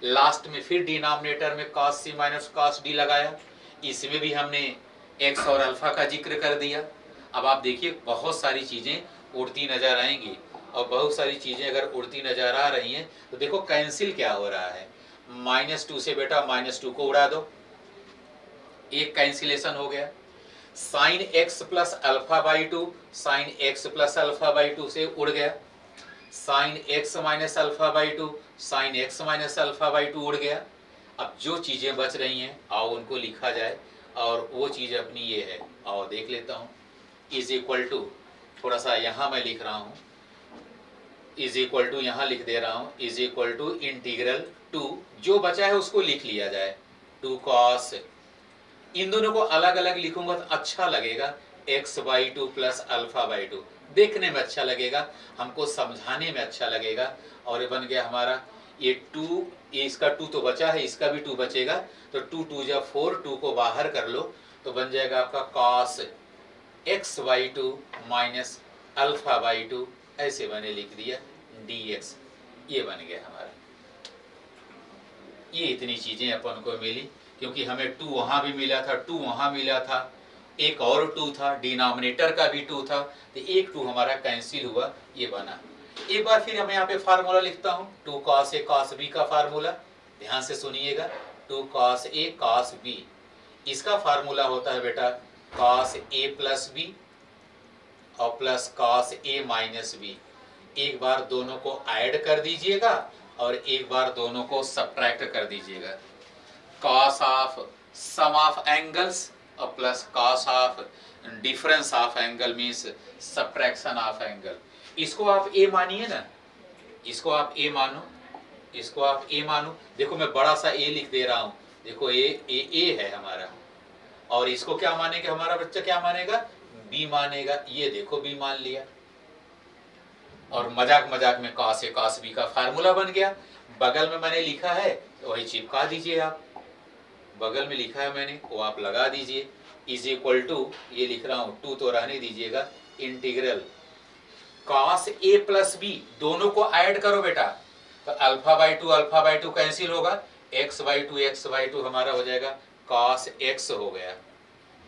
लास्ट में फिर डिनोमिनेटर में cos c minus cos d लगाया, इसमें भी हमने x और अल्फा का जिक्र कर दिया। अब आप देखिए बहुत सारी चीजें उड़ती नजर आएंगी, और बहुत सारी चीजें अगर उड़ती नजर आ रही हैं तो देखो कैंसिल क्या हो रहा है। -2 से बेटा -2 को उड़ा दो, एक कैंसिलेशन हो गया। Sine x plus alpha by 2 sine x plus alpha by 2 से उड़ गया। Sine X minus alpha by two, sine X minus alpha by two उड़ गया। अब जो चीज़ें बच रही हैं आओ उनको लिखा जाए, और वो चीज़ अपनी ये है, आओ देख लेता हूँ। इज इक्वल टू, थोड़ा सा यहाँ मैं लिख रहा हूँ, इज इक्वल टू यहाँ लिख दे रहा हूँ, is equal to integral two, जो बचा है उसको लिख लिया जाए, टू कॉस, इन दोनों को अलग अलग लिखूंगा तो अच्छा लगेगा, x by two plus alpha by to, देखने में अच्छा लगेगा, हमको समझाने में अच्छा लगेगा। और ये बन गया हमारा ये टू, ये इसका टू तो बचा है, इसका भी टू बचेगा, तो टू टू जा फोर, टू को बाहर कर लो तो बन जाएगा आपका cos x by two minus alpha by to, ऐसे मैंने लिख दिया डी एक्स, ये बन गया हमारा। ये इतनी चीजें अपन को मिली, क्योंकि हमें टू वहां भी मिला था, टू वहां मिला था, एक और टू था, डिनोमिनेटर का भी टू था, तो एक टू हमारा कैंसिल हुआ, ये बना। एक बार फिर मैं यहाँ पे फार्मूला लिखता हूँ, two cos A cos B का फार्मूला, ध्यान से सुनिएगा, two cos A cos B, इसका फार्मूला होता है बेटा कॉस ए प्लस बी और plus cos A minus B. एक बार दोनों को ऐड कर दीजिएगा और एक बार दोनों को सब्ट्रैक्ट कर दीजिएगा, cos of sum of angles और plus cos of difference of angle means subtraction of angle. इसको आप ए मानिए ना, इसको आप ए मानो, इसको आप ए मानो, देखो मैं बड़ा सा ए लिख दे रहा हूं, देखो ए है हमारा, और इसको क्या मानेगा हमारा बच्चा, क्या मानेगा, बी मानेगा, ये देखो बी मान लिया, और मजाक मजाक में कॉस ए कॉस बी का फार्मूला बन गया। बगल में मैंने लिखा है तो वही चिपका दीजिए आप, बगल में लिखा है मैंने वो आप लगा दीजिए, इज इक्वल टू, ये लिख रहा हूँ, टू तो रहने दीजिएगा, integral cos A plus B, दोनों को ऐड करो बेटा, तो अल्फा बाई टू कैंसिल होगा, एक्स बाई टू हमारा हो जाएगा कॉस एक्स हो गया,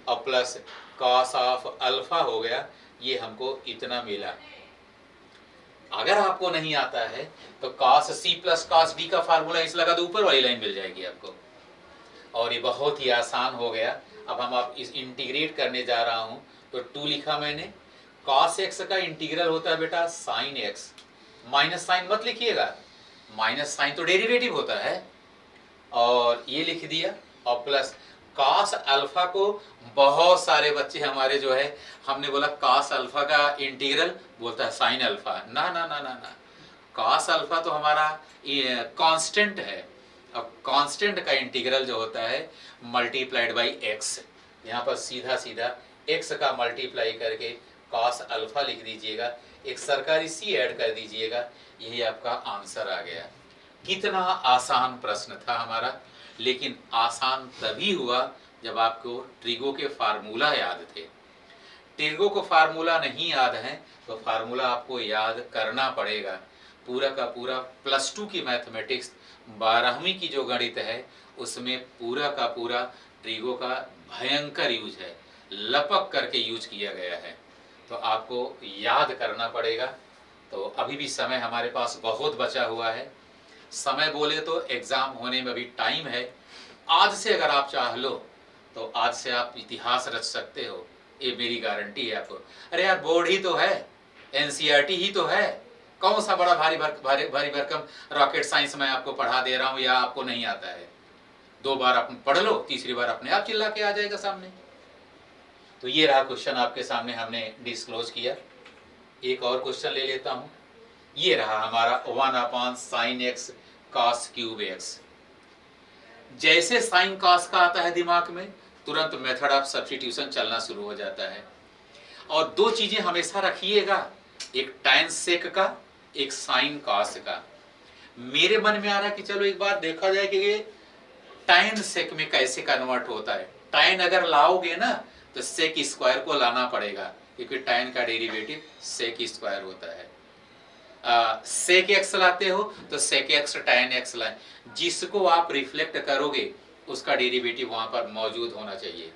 और प्लस कॉस ऑफ अल्फा हो गया, ये हमको इतना मिला। अगर आपको नहीं आता है तो cos c plus cos b का फार्मूला इस लगा तो ऊपर वाली लाइन मिल जाएगी आपको, और ये बहुत ही आसान हो गया। अब हम आप इस इंटीग्रेट करने जा रहा हूं, तो 2 लिखा मैंने, cos x का इंटीग्रल होता है बेटा sin x, माइनस साइन मत लिखिएगा, माइनस साइन तो डेरिवेटिव होता है, और ये लिख दिया, और प्लस cos अल्फा को बहुत सारे बच्चे हमारे जो है, हमने बोला cos अल्फा का इंटीग्रल, बोलता है sin अल्फा, ना ना ना ना ना, cos अल्फा तो हमारा कांस्टेंट है, अब कांस्टेंट का इंटीग्रल जो होता है मल्टीप्लाइड बाई एक्स, यहाँ पर सीधा सीधा x का मल्टीप्लाई करके cos अल्फा लिख दीजिएगा, एक सरकारी सी ऐड कर दीजिएगा, यही आपका आंसर आ गया। कितना आसान प्रश्न था हमारा, लेकिन आसान तभी हुआ जब आपको ट्रिगो के फार्मूला याद थे। ट्रिगो को फार्मूला नहीं याद है तो फार्मूला आपको याद करना पड़ेगा, पूरा का पूरा प्लस 2 की मैथमेटिक्स 12वीं की जो गणित है उसमें पूरा का पूरा ट्रिगो का भयंकर यूज है, लपक करके यूज किया गया है, तो आपको याद करना पड़ेगा। तो अभी भी समय हमारे पास बहुत बचा हुआ है, समय बोले तो एग्जाम होने में भी टाइम है, आज से अगर आप चाह लो तो आज से आप इतिहास रच सकते हो, ये मेरी गारंटी है आपको। अरे यार बोर्ड ही तो है, एनसीईआरटी ही तो है, कौन सा बड़ा भारी भरकम रॉकेट साइंस मैं आपको पढ़ा दे रहा हूँ या आपको नहीं आता है, 2 बार आप पढ़ लो, तीसरी बार अपने आप चिल्ला के आ जाएगा सामने। तो ये रहा क्वेश्चन आपके सामने हमने डिस्क्लोज किया। एक और क्वेश्चन ले लेता हूँ, ये रहा हमारा 1/sin x cos cube x। जैसे साइन कॉस का आता है दिमाग में, तुरंत मेथड ऑफ सब्स्टिट्यूशन चलना शुरू हो जाता है। और 2 चीजें हमेशा रखिएगा, एक tan सेक का, एक साइन कॉस का। मेरे मन में आ रहा है कि चलो एक बार देखा जाए कि tan सेक में कैसे कन्वर्ट होता है। tan अगर लाओगे ना तो सेक स्क्वायर को लाना पड़ेगा, क्योंकि tan का डेरिवेटिव सेक स्क्वायर होता है। सेक एक्स लाते हो तो सेक एक्स tan एक्स लाए, जिसको आप रिफ्लेक्ट करोगे उसका डेरिवेटिव वहां पर मौजूद होना चाहिए।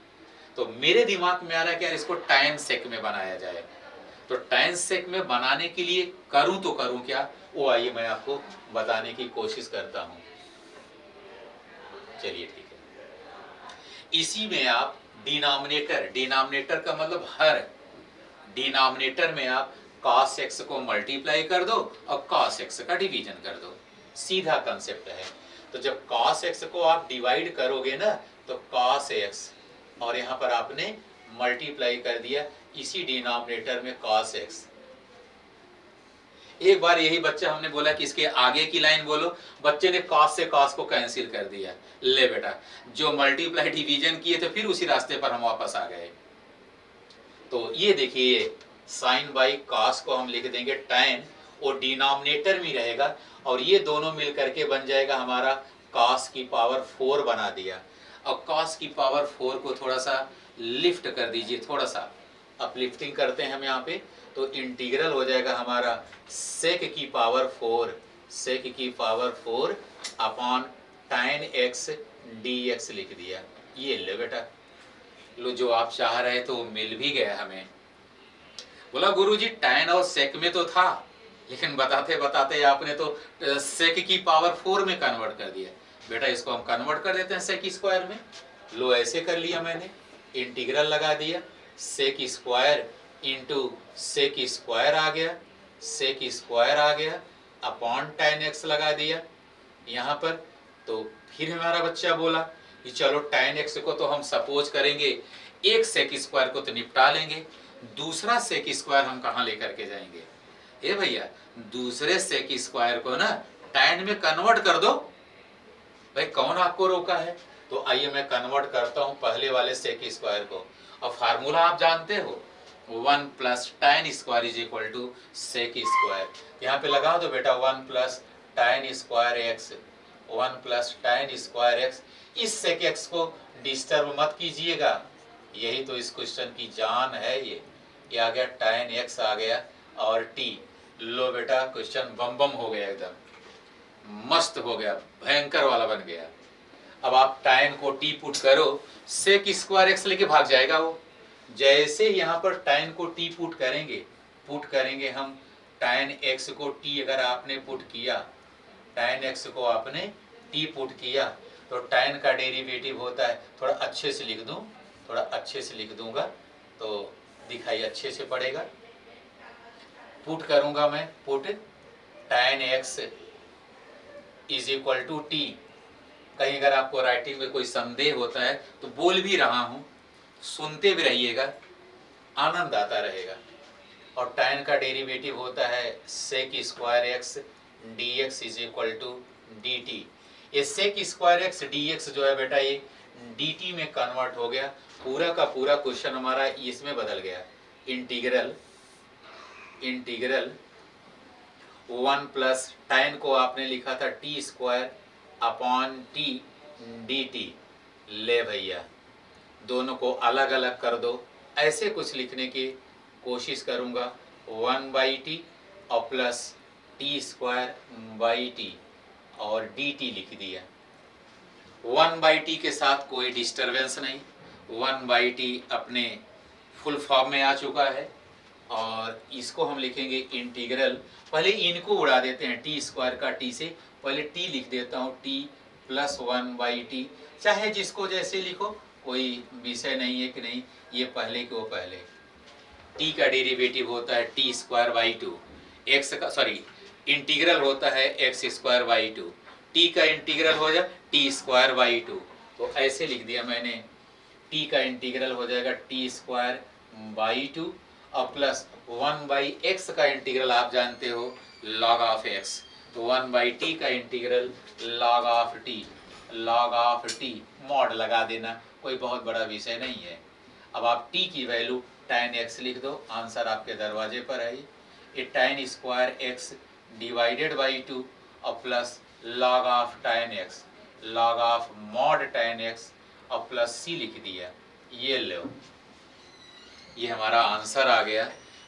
तो मेरे दिमाग में आ रहा है कि यार इसको tan सेक में बनाया जाए, तो tan सेक में बनाने के लिए करूं तो करूं क्या, वो आइए मैं आपको बताने की कोशिश करता हूं। चलिए ठीक है, इसी में आप डिनोमिनेटर, डिनोमिनेटर का मतलब हर, डिनोमिनेटर में आप cos x को मल्टीप्लाई कर दो और cos x का डिवीजन कर दो, सीधा कंसेप्ट है। तो जब cos x को आप डिवाइड करोगे ना तो cos x, और यहाँ पर आपने मल्टीप्लाई कर दिया इसी डिनोमिनेटर में cos x। एक बार यही बच्चा हमने बोला कि इसके आगे की लाइन बोलो, बच्चे ने cos से cos को कैंसिल कर दिया। ले बेटा, जो मल्टीप्लाई डिवीजन किए थे फिर उसी रास्ते पर हम वापस आ गए। तो ये देखिए साइन बाई cos को हम लिख देंगे tan, और डिनोमिनेटर में रहेगा और ये दोनों मिल करके बन जाएगा हमारा cos की पावर 4 बना दिया। अब cos की पावर 4 को थोड़ा सा लिफ्ट कर दीजिए, थोड़ा सा अपलिफ्टिंग करते हैं हम यहाँ पे, तो इंटीग्रल हो जाएगा हमारा sec की पावर 4, sec की power 4 upon tan x dx लिख दिया। ये ले बेटा, लो जो आप चाह रहे थे वो मिल भी गया हमें। बोला गुरुजी tan और sec में तो था, लेकिन बताते बताते आपने तो sec की पावर 4 में कन्वर्ट कर दिया। बेटा इसको हम कन्वर्ट कर देते हैं sec स्क्वायर में। लो ऐसे कर लिया मैंने, इंटीग्रल लगा दिया, sec square into sec square आ गया, sec स्क्वायर आ गया अपॉन tan x लगा दिया यहाँ पर। तो फिर हमारा बच्चा बोला कि चलो tan x को तो हम सपोज करेंगे एक sec स्क्वायर को तो निपटा लेंगे, दूसरा sec स्क्वायर हम कहाँ लेकर के जाएंगे? ए भैया, दूसरे sec स्क्वायर को ना tan में कन्वर्ट कर दो। भाई कौन आपको रोका है? तो आइए मैं कन्वर्ट करता हूँ पहले वाले sec स्क्वायर को, और फार्मूला आप जानते हो 1 plus tan square is equal to sec square. यहाँ पे लगा दो बेटा 1 plus tan square x, 1 plus tan square x। इस sec x को डिस्टर्ब मत कीजिएगा, यही तो इस क्वेश्चन की जान है। ये आ गया tan x आ गया और t। लो बेटा क्वेश्चन बम बम हो गया, एकदम मस्त हो गया, भयंकर वाला बन गया। अब आप tan को t पुट करो, sec स्क्वायर x लेके भाग जाएगा वो। जैसे यहाँ पर tan को t पुट करेंगे हम tan x को t अगर आपने पुट किया, tan x को आपने t पुट किया तो tan का डेरिवेटिव होता है, थोड़ा अच्छे से लिख दूं, थोड़ा अच्छे से लिख दूंगा तो दिखाई अच्छे से पड़ेगा। पुट करूंगा मैं, put tan x is equal to t। कहीं अगर आपको राइटिंग में कोई संदेह होता है तो बोल भी रहा हूँ, सुनते भी रहिएगा, आनंद आता रहेगा। और tan का डेरिवेटिव होता है sec square x dx is equal to dt। ये sec स्क्वायर x dx जो है बेटा ये dt में कन्वर्ट हो गया। पूरा का पूरा क्वेश्चन हमारा इसमें बदल गया। इंटीग्रल 1 प्लस tan को आपने लिखा था t square upon t dt। ले भैया दोनों को अलग अलग कर दो, ऐसे कुछ लिखने की कोशिश करूंगा। 1 बाई टी और plus T square by T और dt लिख दिया। 1 बाई टी के साथ कोई डिस्टरबेंस नहीं, 1 बाई टी अपने फुल फॉर्म में आ चुका है। और इसको हम लिखेंगे इंटीग्रल, पहले इनको उड़ा देते हैं, टी स्क्वायर का टी से पहले टी लिख देता हूँ, टी प्लस 1 बाई टी, चाहे जिसको जैसे लिखो, कोई विषय नहीं है कि नहीं ये पहले के वो पहले। टी का डेरिवेटिव होता है T square by two, x का सॉरी इंटीग्रल होता है x square by two, T का इंटीग्रल हो जाए टी स्क्वायर बाई टू। तो ऐसे लिख दिया मैंने, टी का इंटीग्रल हो जाएगा टी स्क्वायर बाई टू और प्लस 1 बाई एक्स का इंटीग्रल आप जानते हो लॉग ऑफ एक्स, तो 1 बाई टी का integral log of T mod लगा देना, कोई बहुत बड़ा विषय नहीं है। अब आप t की वैल्यू tan x लिख दो, आंसर आपके दरवाजे पर है। ये tan square x divided by 2 और plus log of tan x, log of mod tan x और प्लस c लिख दिया। ये लो, ये हमारा आंसर आ गया।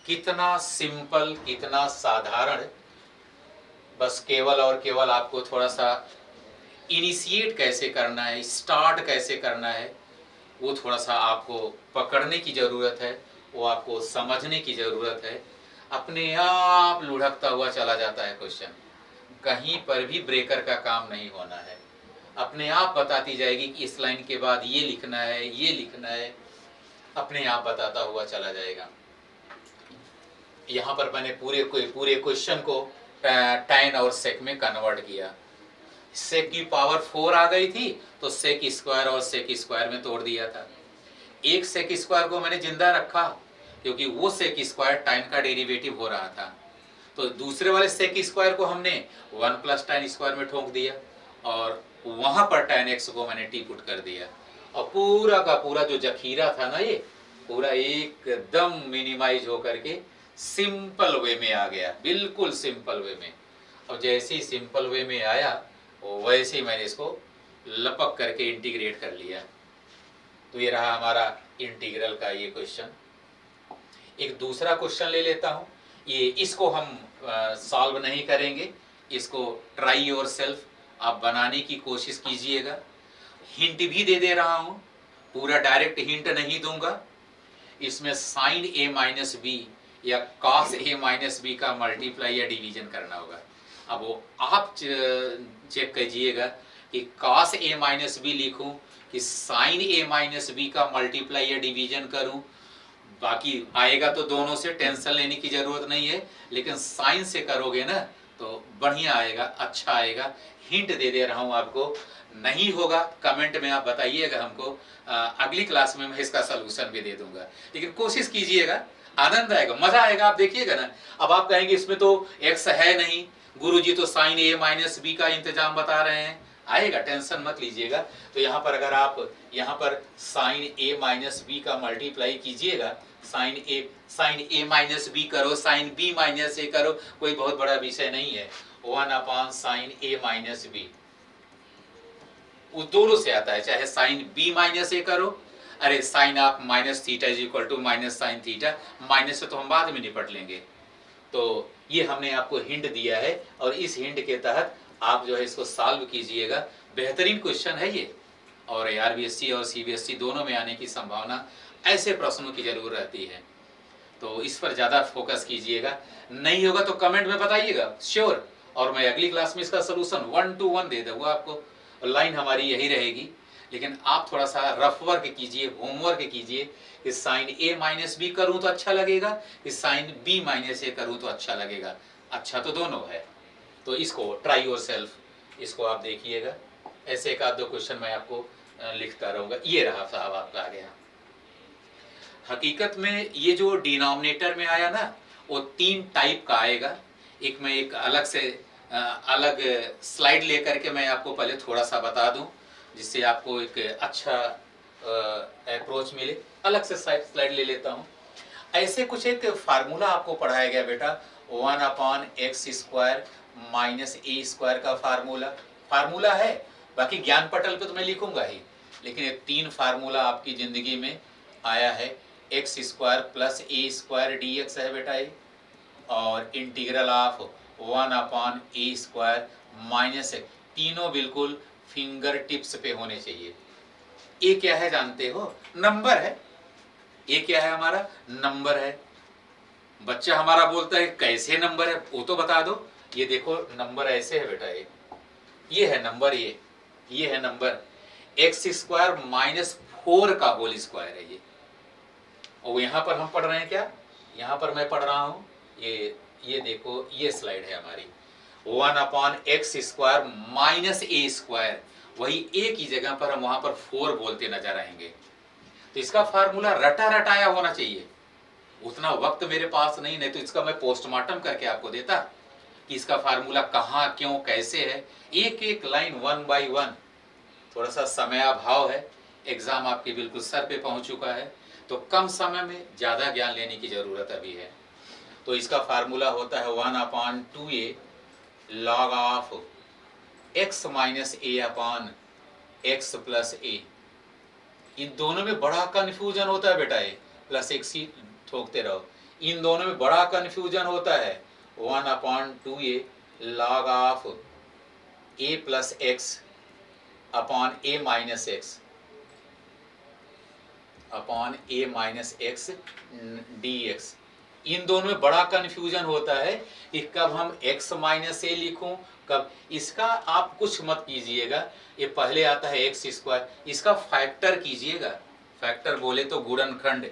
कितना सिंपल, कितना साधारण। बस केवल और केवल आपको थोड़ा सा इनिशिएट कैसे करना है, स्टार्ट कैसे करना है, वो थोड़ा सा आपको पकड़ने की ज़रूरत है, वो आपको समझने की ज़रूरत है। अपने आप लुढ़कता हुआ चला जाता है क्वेश्चन, कहीं पर भी ब्रेकर का काम नहीं होना है। अपने आप बताती जाएगी कि इस लाइन के बाद ये लिखना है, ये लिखना है, अपने आप बताता हुआ चला जाएगा। यहाँ पर मैंने पूरे क्वेश्चन को tan और sec में कन्वर्ट किया। sec की पावर 4 आ गई थी तो sec स्क्वायर और sec स्क्वायर में तोड़ दिया था। एक sec स्क्वायर को मैंने जिंदा रखा क्योंकि वो sec स्क्वायर tan का डेरिवेटिव हो रहा था, तो दूसरे वाले sec स्क्वायर को हमने 1 प्लस tan स्क्वायर में ठोक दिया और वहां पर tan x को मैंने t पुट कर दिया और पूरा का पूरा जो जखीरा था ना, ये पूरा एकदम मिनिमाइज होकर के सिंपल वे में आ गया, बिल्कुल सिंपल वे में। और जैसे ही सिंपल वे में आया वैसे ही मैंने इसको लपक करके इंटीग्रेट कर लिया। तो ये रहा हमारा इंटीग्रल का ये क्वेश्चन। एक दूसरा क्वेश्चन ले लेता हूँ, ये इसको हम सॉल्व नहीं करेंगे, इसको ट्राई योरसेल्फ आप बनाने की कोशिश कीजिएगा। हिंट भी दे रहा हूँ, पूरा डायरेक्ट हिंट नहीं दूंगा। इसमें साइन ए माइनस बी या कॉस ए माइनस बी का मल्टीप्लाई या डिवीजन करना होगा। अब वो आप चेक कीजिएगा कि कॉस ए माइनस बी लिखूं कि साइन ए माइनस बी का मल्टीप्लाई या डिवीजन करूं। बाकी आएगा तो दोनों से, टेंशन लेने की जरूरत नहीं है, लेकिन साइन से करोगे ना तो बढ़िया आएगा, अच्छा आएगा। हिंट दे रहा हूं आपको, नहीं होगा कमेंट में आप बताइएगा हमको, अगली क्लास में मैं इसका सलूशन भी दे दूंगा, लेकिन कोशिश कीजिएगा, आनंद आएगा, मजा आएगा। आप देखिएगा ना, अब आप कहेंगे इसमें तो x है नहीं, गुरुजी तो साइन ए माइनस बी का इंतजाम बता रहे हैं, आएगा, टेंशन मत लीजिएगा। तो यहाँ पर अगर आप यहाँ पर साइन ए माइनस बी का मल्टीप्लाई कीजिएगा, साइन ए माइनस बी करो, साइन बी माइनस ए करो, कोई बहुत बड़ा विषय नहीं है। 1 साइन ए माइनस बी उस दोनों से आता है, चाहे साइन बी माइनस ए करो, अरे sine of minus theta is equal to minus sine theta, minus से तो हम बाद में निपट लेंगे। तो ये हमने आपको हिंट दिया है और इस हिंट के तहत आप जो है इसको सॉल्व कीजिएगा। बेहतरीन क्वेश्चन है ये, और आरबीएससी और सीबीएसई दोनों में आने की संभावना ऐसे प्रश्नों की जरूर रहती है, तो इस पर ज़्यादा फोकस कीजिएगा। नहीं होगा तो कमेंट में बताइएगा श्योर, और मैं अगली क्लास में इसका सोल्यूशन 1 to 1 दे दूँगा आपको। लाइन हमारी यही रहेगी, लेकिन आप थोड़ा सा रफ वर्क कीजिए, होमवर्क कीजिए कि साइन ए माइनस बी करूँ तो अच्छा लगेगा कि साइन बी माइनस ए करूँ तो अच्छा लगेगा। अच्छा तो दोनों है, तो इसको ट्राई योरसेल्फ, इसको आप देखिएगा। ऐसे एक आध दो क्वेश्चन मैं आपको लिखता रहूँगा। ये रहा साहब आपका आ गया। हकीकत में ये जो डिनोमिनेटर में आया ना, वो 3 टाइप का आएगा। एक मैं एक अलग से अलग स्लाइड लेकर के मैं आपको पहले थोड़ा सा बता दूं, जिससे आपको एक अच्छा अप्रोच मिले। अलग से स्लाइड ले लेता हूं। ऐसे कुछ एक फार्मूला आपको पढ़ाया गया बेटा, 1/x² माइनस ए स्क्वायर का फार्मूला है। बाकी ज्ञान पटल पे तो मैं लिखूंगा ही, लेकिन ये 3 फार्मूला आपकी जिंदगी में आया है। x² plus a square dx है बेटा ये, और इंटीग्रल ऑफ 1/a² माइनस है। तीनों बिल्कुल फिंगर टिप्स पे होने चाहिए। ए क्या है जानते हो? नंबर है। ए क्या है हमारा? नंबर है। बच्चा हमारा बोलता है कैसे नंबर है, वो तो बता दो। ये देखो नंबर ऐसे है बेटा, ये है नंबर, ये है नंबर। x² माइनस 4 का होल स्क्वायर है ये। और यहाँ पर हम पढ़ रहे हैं क्या? यहाँ पर मैं पढ़ रहा हूँ, ये देखो, ये स्लाइड है हमारी। 1/x² माइनस ए स्क्वायर, वही ए की जगह पर हम वहां पर 4 बोलते नजर आएंगे। तो इसका फार्मूला रटा रटाया होना चाहिए। उतना वक्त मेरे पास नहीं तो इसका मैं पोस्टमार्टम करके आपको देता कि इसका फार्मूला कहाँ, क्यों, कैसे है। एक एक लाइन 1 by 1। थोड़ा सा समयाभाव है, एग्जाम आपके बिल्कुल सर पे पहुंच चुका है, तो कम समय में ज्यादा ज्ञान लेने की जरूरत अभी है। तो इसका फार्मूला होता है 1/2a log of x minus a upon x plus a. इन दोनों में बड़ा कंफ्यूजन होता है बेटा, ये प्लस x ही ठोकते रहो। इन दोनों में बड़ा कंफ्यूजन होता है। 1/2a log of a plus x upon a minus x upon a minus x dx। इन दोनों में बड़ा कंफ्यूजन होता है कि कब हम x माइनस ए लिखूं, कब। इसका आप कुछ मत कीजिएगा, ये पहले आता है x², इसका फैक्टर कीजिएगा। फैक्टर बोले तो गुणनखंड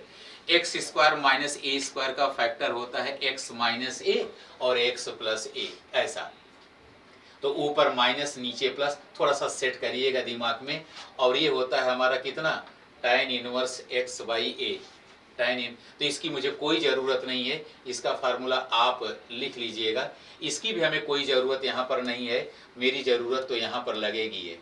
x square minus a square का फैक्टर होता है एक्स माइनस ए और एक्स प्लस ए, ऐसा। तो ऊपर माइनस नीचे प्लस, थोड़ा सा सेट करिएगा दिमाग में। और ये होता है हमारा कितना, tan inverse x by A, tan इन। तो इसकी मुझे कोई ज़रूरत नहीं है, इसका फार्मूला आप लिख लीजिएगा। इसकी भी हमें कोई ज़रूरत यहाँ पर नहीं है, मेरी ज़रूरत तो यहाँ पर लगेगी है।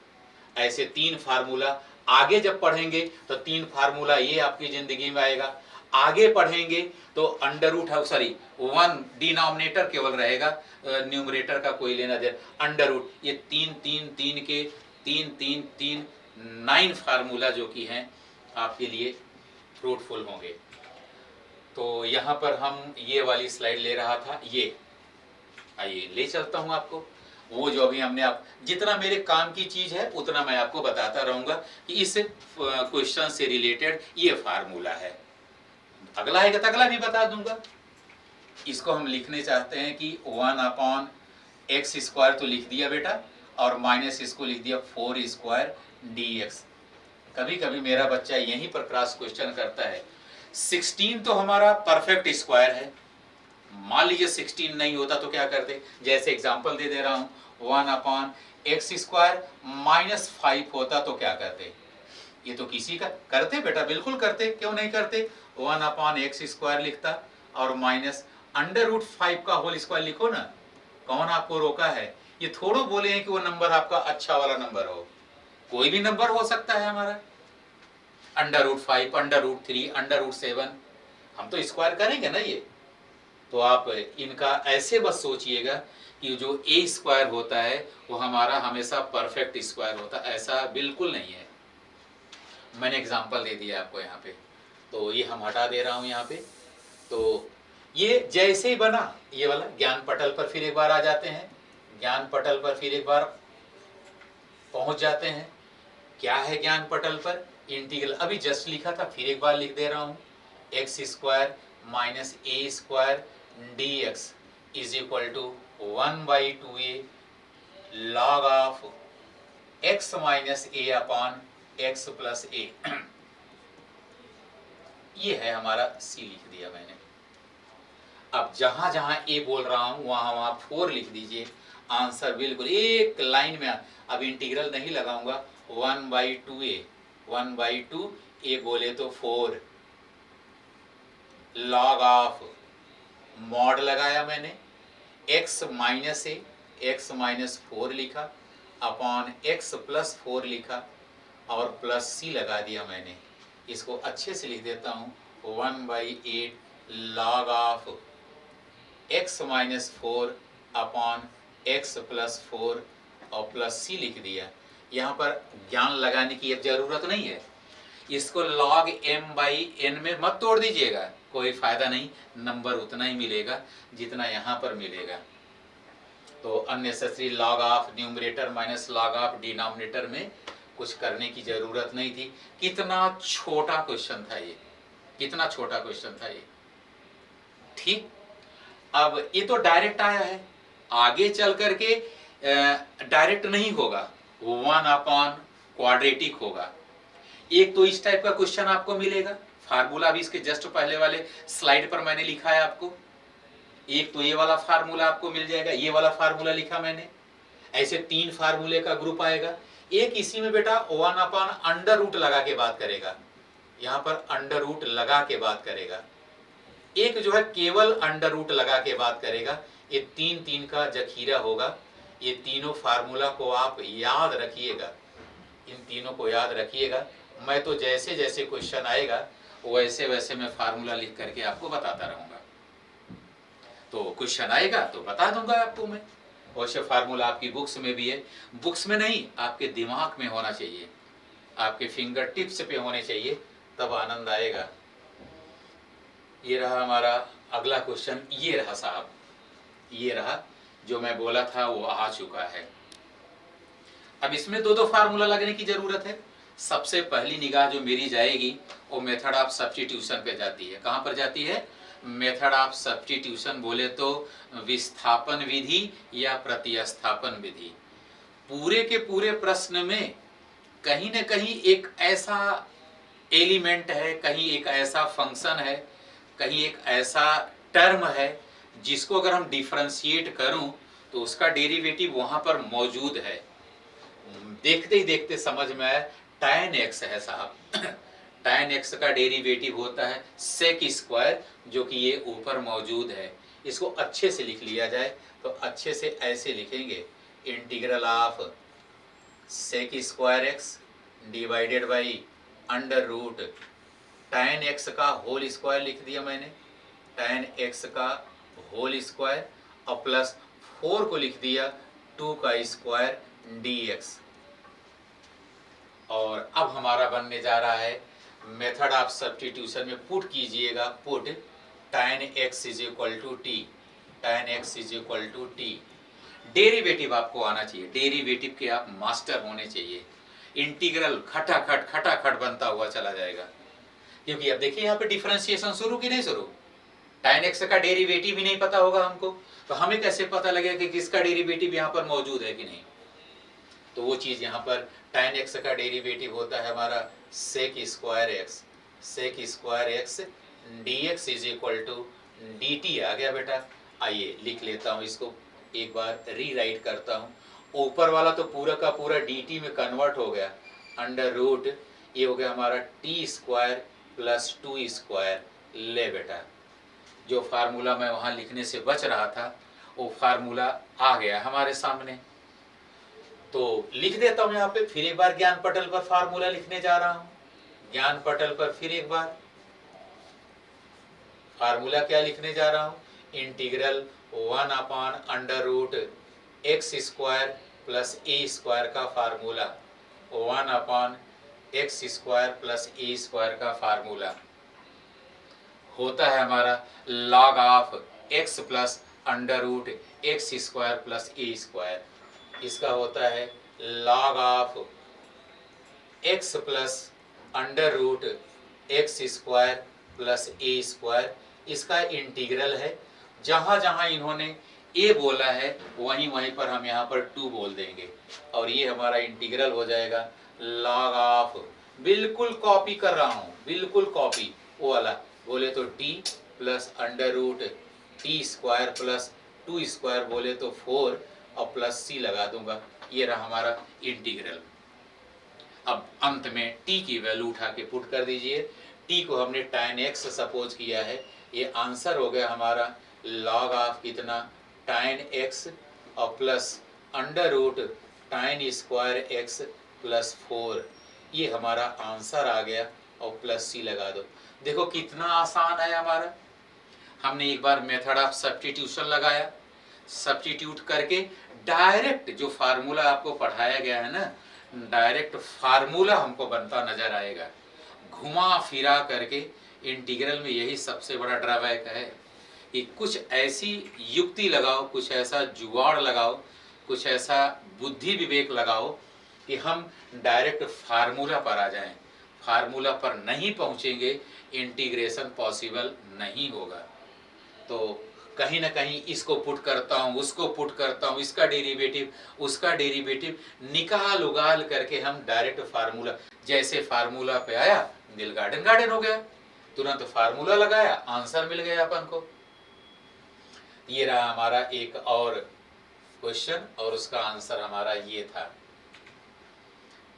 ऐसे 3 फार्मूला आगे जब पढ़ेंगे तो 3 फार्मूला ये आपकी ज़िंदगी में आएगा। आगे पढ़ेंगे तो अंडर रूट है, सॉरी 1 डिनोमिनेटर केवल रहेगा, न्यूमरेटर का कोई लेना दे। अंडर रूट, ये 3 3 3 के 3 3 3 9 फार्मूला जो कि हैं आपके लिए फ्रूटफुल होंगे। तो यहाँ पर हम ये वाली स्लाइड ले रहा था, ये आइए ले चलता हूँ आपको। वो जो अभी हमने, आप जितना मेरे काम की चीज़ है उतना मैं आपको बताता रहूँगा कि इस क्वेश्चन से रिलेटेड ये फार्मूला है। अगला आएगा तो अगला भी बता दूंगा। इसको हम लिखने चाहते हैं कि 1/x स्क्वायर तो लिख दिया बेटा, और माइनस इसको लिख दिया 4 स्क्वायर dx। कभी कभी मेरा बच्चा यहीं पर क्रॉस क्वेश्चन करता है। 16 तो हमारा परफेक्ट स्क्वायर है, मान लीजिए 16 नहीं होता तो क्या करते, जैसे एग्जांपल दे रहा हूँ, 1/x स्क्वायर माइनस 5 होता तो क्या करते। ये तो किसी का करते बेटा, बिल्कुल करते, क्यों नहीं करते। 1/x स्क्वायर लिखता और माइनस अंडर रूट 5 का होल स्क्वायर लिखो ना, कौन आपको रोका है। ये थोड़ो बोले हैं कि वो नंबर आपका अच्छा वाला नंबर हो, कोई भी नंबर हो सकता है हमारा। Under root 5, under root 3, under root 7, हम तो स्क्वायर करेंगे ना ये। तो आप इनका ऐसे बस सोचिएगा कि जो ए स्क्वायर होता है वो हमारा हमेशा परफेक्ट स्क्वायर होता है, ऐसा बिल्कुल नहीं है। मैंने एग्जांपल दे दिया आपको यहाँ पे, तो ये हम हटा दे रहा हूँ यहाँ पे। तो ये जैसे ही बना ये वाला, ज्ञान पटल पर फिर एक बार आ जाते हैं, ज्ञान पटल पर फिर एक बार पहुंच जाते हैं। क्या है ज्ञान पटल पर, इंटीग्रल अभी जस्ट लिखा था, फिर एक बार लिख दे रहा हूँ। X square minus a square d x is equal to 1/2a log of x minus a upon x plus a. ये है हमारा c लिख दिया मैंने। अब जहां जहां a बोल रहा हूं वहां वहां 4 लिख दीजिए, आंसर बिल्कुल एक लाइन में। अब इंटीग्रल नहीं लगाऊंगा, 1/2a, 1/2a बोले तो 4 log ऑफ, मॉड लगाया मैंने, x माइनस ए, x माइनस 4 लिखा, अपॉन x प्लस 4 लिखा, और प्लस c लगा दिया मैंने। इसको अच्छे से लिख देता हूँ, 1/8 log of x minus 4 upon x plus 4 और प्लस c लिख दिया। यहाँ पर ज्ञान लगाने की अब जरूरत नहीं है, इसको log m/n में मत तोड़ दीजिएगा, कोई फायदा नहीं, नंबर उतना ही मिलेगा जितना यहाँ पर मिलेगा। तो unnecessary log of numerator minus log of denominator में कुछ करने की जरूरत नहीं थी। कितना छोटा क्वेश्चन था ये, कितना छोटा क्वेश्चन था ये। ठीक, अब ये तो डायरेक्ट आया है, आगे चल करके डायरेक्ट नहीं होगा, 1/क्वाड्रेटिक होगा। एक तो इस टाइप का क्वेश्चन आपको मिलेगा, फार्मूला भी इसके जस्ट पहले वाले स्लाइड पर मैंने लिखा है आपको। एक तो ये वाला फार्मूला आपको मिल जाएगा, ये वाला फार्मूला लिखा मैंने। ऐसे 3 फार्मूले का ग्रुप आएगा। एक इसी में बेटा 1/अंडर रूट लगा के बात करेगा, यहाँ पर अंडर रूट लगा के बात करेगा। एक जो है केवल अंडर रूट लगा के बात करेगा। ये 3 का जखीरा होगा। ये तीनों फार्मूला को आप याद रखिएगा, इन तीनों को याद रखिएगा। मैं तो जैसे जैसे क्वेश्चन आएगा वैसे वैसे मैं फार्मूला लिख करके आपको बताता रहूंगा। तो क्वेश्चन आएगा तो बता दूंगा आपको मैं। वैसे फार्मूला आपकी बुक्स में भी है, बुक्स में नहीं, आपके दिमाग में होना चाहिए, आपके फिंगर टिप्स पे होने चाहिए, तब आनंद आएगा। ये रहा हमारा अगला क्वेश्चन, ये रहा साहब, ये रहा जो मैं बोला था वो आ चुका है। अब इसमें 2 फार्मूला लगने की जरूरत है। सबसे पहली निगाह जो मेरी जाएगी वो मेथड ऑफ सब्स्टिट्यूशन पे जाती है। कहाँ पर जाती है? मेथड ऑफ सब्स्टिट्यूशन बोले तो विस्थापन विधि या प्रतिस्थापन विधि। पूरे के पूरे प्रश्न में कहीं न कहीं एक ऐसा एलिमेंट है, कहीं एक ऐसा फंक्शन है, कहीं एक ऐसा टर्म है जिसको अगर हम डिफरेंशिएट करूं तो उसका डेरिवेटिव वहां पर मौजूद है। देखते ही देखते समझ में आया, tan x है साहब। tan x का डेरिवेटिव होता है sec स्क्वायर, जो कि ये ऊपर मौजूद है। इसको अच्छे से लिख लिया जाए तो अच्छे से ऐसे लिखेंगे, integral of sec square X divided by under root tan x का होल स्क्वायर लिख दिया मैंने, tan x का होल स्क्वायर और प्लस 4 को लिख दिया 2 का स्क्वायर dx। और अब हमारा बनने जा रहा है मेथड ऑफ सब्स्टिट्यूशन में पुट कीजिएगा, put tan x is equal to T, tan x is equal to T. Derivative आपको आना चाहिए, डेरिवेटिव के आप मास्टर होने चाहिए। इंटीग्रल खटाखट बनता हुआ चला जाएगा, क्योंकि अब देखिए यहाँ पे डिफरेंशिएशन शुरू कि नहीं शुरू। tan x का डेरिवेटिव ही नहीं पता होगा हमको, तो हमें कैसे पता लगेगा कि किसका डेरिवेटिव यहाँ पर मौजूद है कि नहीं। तो वो चीज यहाँ पर tan x का डेरिवेटिव होता है हमारा sec square X, sec square X dx is equal to dt आ गया बेटा। आइए लिख लेता हूँ इसको, एक बार रीराइट करता हूँ। ऊपर वाला तो पूरा का पूरा dt में कन्वर्ट हो गया, अंडर रूट ये हो गया हमारा टी स्क्वायर प्लस 2 स्क्वायर। ले बेटा, जो फार्मूला मैं वहाँ लिखने से बच रहा था वो फार्मूला आ गया हमारे सामने। तो लिख देता हूँ यहाँ पे, फिर एक बार ज्ञान पटल पर फार्मूला लिखने जा रहा हूँ। ज्ञान पटल पर फिर एक बार फार्मूला क्या लिखने जा रहा हूँ, integral 1 upon under root x square plus a square का formula, 1 upon x square plus a square का फार्मूला होता है हमारा log of x plus under root x square plus a square. इसका होता है log of x plus under root x square plus a square. इसका integral है, जहाँ जहाँ इन्होंने a बोला है वहीं वहीं पर हम यहाँ पर 2 बोल देंगे और ये हमारा इंटीग्रल हो जाएगा log ऑफ, बिल्कुल कॉपी कर रहा हूँ, बिल्कुल कॉपी, वो वाला बोले तो t plus under root T square plus 2 square बोले तो 4 और प्लस c लगा दूंगा। ये रहा हमारा इंटीग्रल। अब अंत में t की वैल्यू उठा के पुट कर दीजिए। t को हमने tan x सपोज किया है, ये आंसर हो गया हमारा log ऑफ कितना tan x और plus under root tan square x plus 4। ये हमारा आंसर आ गया और प्लस c लगा दो। देखो कितना आसान है हमारा। हमने एक बार मेथड ऑफ सब्स्टिट्यूशन लगाया, सब्स्टिट्यूट करके डायरेक्ट जो फार्मूला आपको पढ़ाया गया है ना, डायरेक्ट फार्मूला हमको बनता नजर आएगा। घुमा फिरा करके इंटीग्रल में यही सबसे बड़ा ड्रॉबैक है कि कुछ ऐसी युक्ति लगाओ, कुछ ऐसा जुगाड़ लगाओ, कुछ ऐसा बुद्धि विवेक लगाओ कि हम डायरेक्ट फार्मूला पर आ जाएं। फार्मूला पर नहीं पहुंचेंगे, इंटीग्रेशन पॉसिबल नहीं होगा। तो कहीं ना कहीं इसको पुट करता हूँ, उसको पुट करता हूँ, इसका डेरिवेटिव उसका डेरिवेटिव निकाल उगाल करके हम डायरेक्ट फार्मूला, जैसे फार्मूला पे आया दिल गार्डन गार्डन हो गया, तुरंत फार्मूला लगाया आंसर मिल गया अपन को। ये रहा हमारा एक और क्वेश्चन और उसका आंसर हमारा ये था।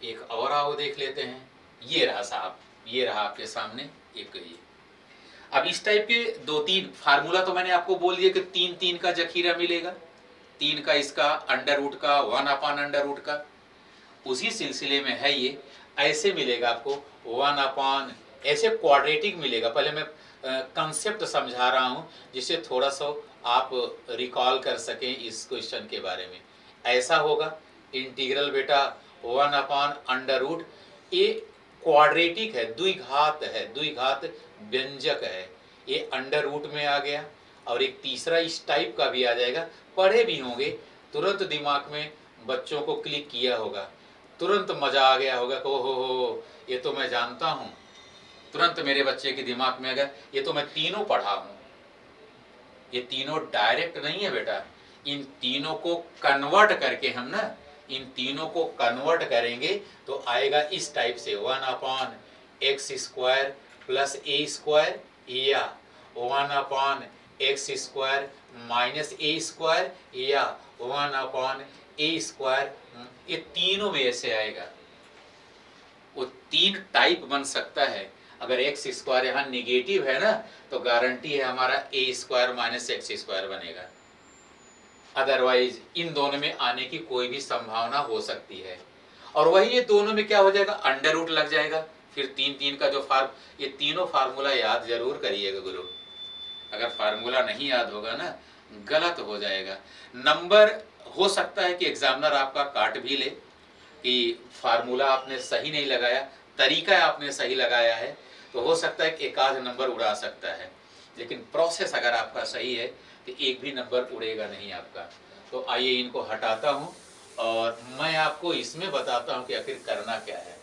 एक और आओ देख लेते हैं। ये रहा साहब, ये रहा आपके सामने एक ये। अब इस टाइप के 2-3 फार्मूला तो मैंने आपको बोल दिया कि 3-3 का जखीरा मिलेगा, 3 का इसका अंडर रूट का 1 अपान अंडर रूट का, उसी सिलसिले में है ये। ऐसे मिलेगा आपको 1 अपान, ऐसे क्वाड्रेटिक मिलेगा। पहले मैं कंसेप्ट समझा रहा हूँ जिससे थोड़ा सा आप रिकॉल कर सकें इस क्वेश्चन के बारे में। ऐसा होगा इंटीग्रल बेटा 1 अपान अंडर रूट, ये क्वाड्रेटिक है, द्विघात है, द्विघात व्यंजक है, ये अंडर रूट में आ गया। और एक तीसरा इस टाइप का भी आ जाएगा, पढ़े भी होंगे, तुरंत दिमाग में बच्चों को क्लिक किया होगा, तुरंत मजा आ गया होगा, हो ये तो मैं जानता हूँ, तुरंत मेरे बच्चे के दिमाग में आ गया, ये तो मैं तीनों पढ़ा हूँ। ये तीनों डायरेक्ट नहीं है बेटा, इन तीनों को कन्वर्ट करके हम ना, इन तीनों को कन्वर्ट करेंगे तो आएगा इस टाइप से 1 upon x square plus a square या 1/x² माइनस ए स्क्वायर या 1/a², ये तीनों में ऐसे आएगा। वो तीन टाइप बन सकता है। अगर एक्स स्क्वायर यहाँ निगेटिव है ना, तो गारंटी है हमारा a² माइनस x² बनेगा। अदरवाइज इन दोनों में आने की कोई भी संभावना हो सकती है। और वही ये दोनों में क्या हो जाएगा, अंडर रूट लग जाएगा। फिर तीन तीन का जो ये तीनों फार्मूला याद जरूर करिएगा गुरु। अगर फार्मूला नहीं याद होगा ना, गलत हो जाएगा। नंबर हो सकता है कि एग्जामिनर आपका काट भी ले कि फार्मूला आपने सही नहीं लगाया, तरीका आपने सही लगाया है, तो हो सकता है कि एक आध नंबर उड़ा सकता है। लेकिन प्रोसेस अगर आपका सही है तो एक भी नंबर उड़ेगा नहीं आपका। तो आइए इनको हटाता हूँ और मैं आपको इसमें बताता हूँ कि आखिर करना क्या है।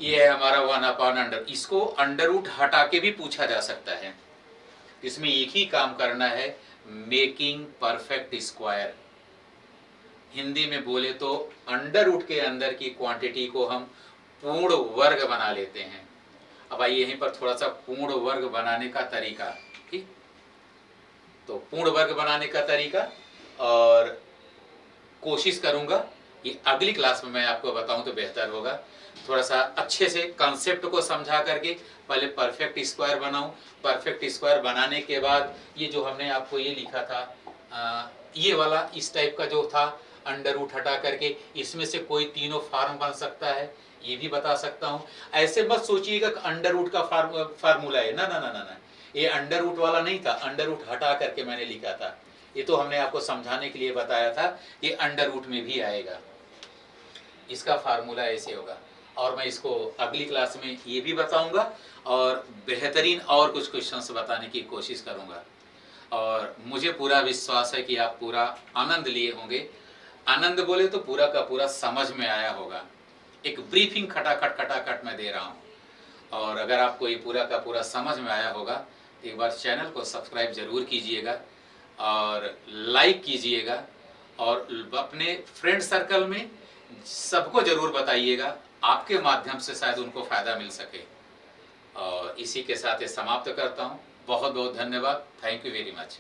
ये है हमारा 1/अंडर। इसको अंडर रूट हटा के भी पूछा जा सकता है। इसमें एक ही काम करना है, मेकिंग परफेक्ट स्क्वायर। हिंदी में बोले तो अंडर रूट के अंदर की क्वांटिटी को हम पूर्ण वर्ग बना लेते हैं। अब आइए यहीं पर थोड़ा सा पूर्ण वर्ग बनाने का तरीका। ठीक, तो पूर्ण वर्ग बनाने का तरीका और कोशिश करूंगा कि अगली क्लास में मैं आपको बताऊं तो बेहतर होगा। थोड़ा सा अच्छे से कंसेप्ट को समझा करके पहले परफेक्ट स्क्वायर बनाऊं। परफेक्ट स्क्वायर बनाने के बाद ये जो हमने आपको ये लिखा था, ये वाला इस टाइप का जो था, अंडर रूट हटा करके इसमें से कोई तीनों फार्म बन सकता है, ये भी बता सकता हूँ। ऐसे मत सोचिएगा कि अंडर रूट का फार्मूला है, ना ना ना ना ना, ये अंडर रूट वाला नहीं था। अंडर रूट हटा करके मैंने लिखा था। ये तो हमने आपको समझाने के लिए बताया था कि अंडर रूट में भी आएगा, इसका फार्मूला ऐसे होगा। और मैं इसको अगली क्लास में ये भी बताऊंगा और बेहतरीन और कुछ क्वेश्चंस बताने की कोशिश करूंगा। और मुझे पूरा विश्वास है कि आप पूरा आनंद लिए होंगे। आनंद बोले तो पूरा का पूरा समझ में आया होगा। एक ब्रीफिंग खटाखट मैं दे रहा हूँ। और अगर आपको ये पूरा का पूरा समझ में आया होगा तो एक बार चैनल को सब्सक्राइब जरूर कीजिएगा और लाइक कीजिएगा और अपने फ्रेंड सर्कल में सबको जरूर बताइएगा। आपके माध्यम से शायद उनको फायदा मिल सके। और इसी के साथ ये समाप्त करता हूँ। बहुत बहुत धन्यवाद। Thank you very much.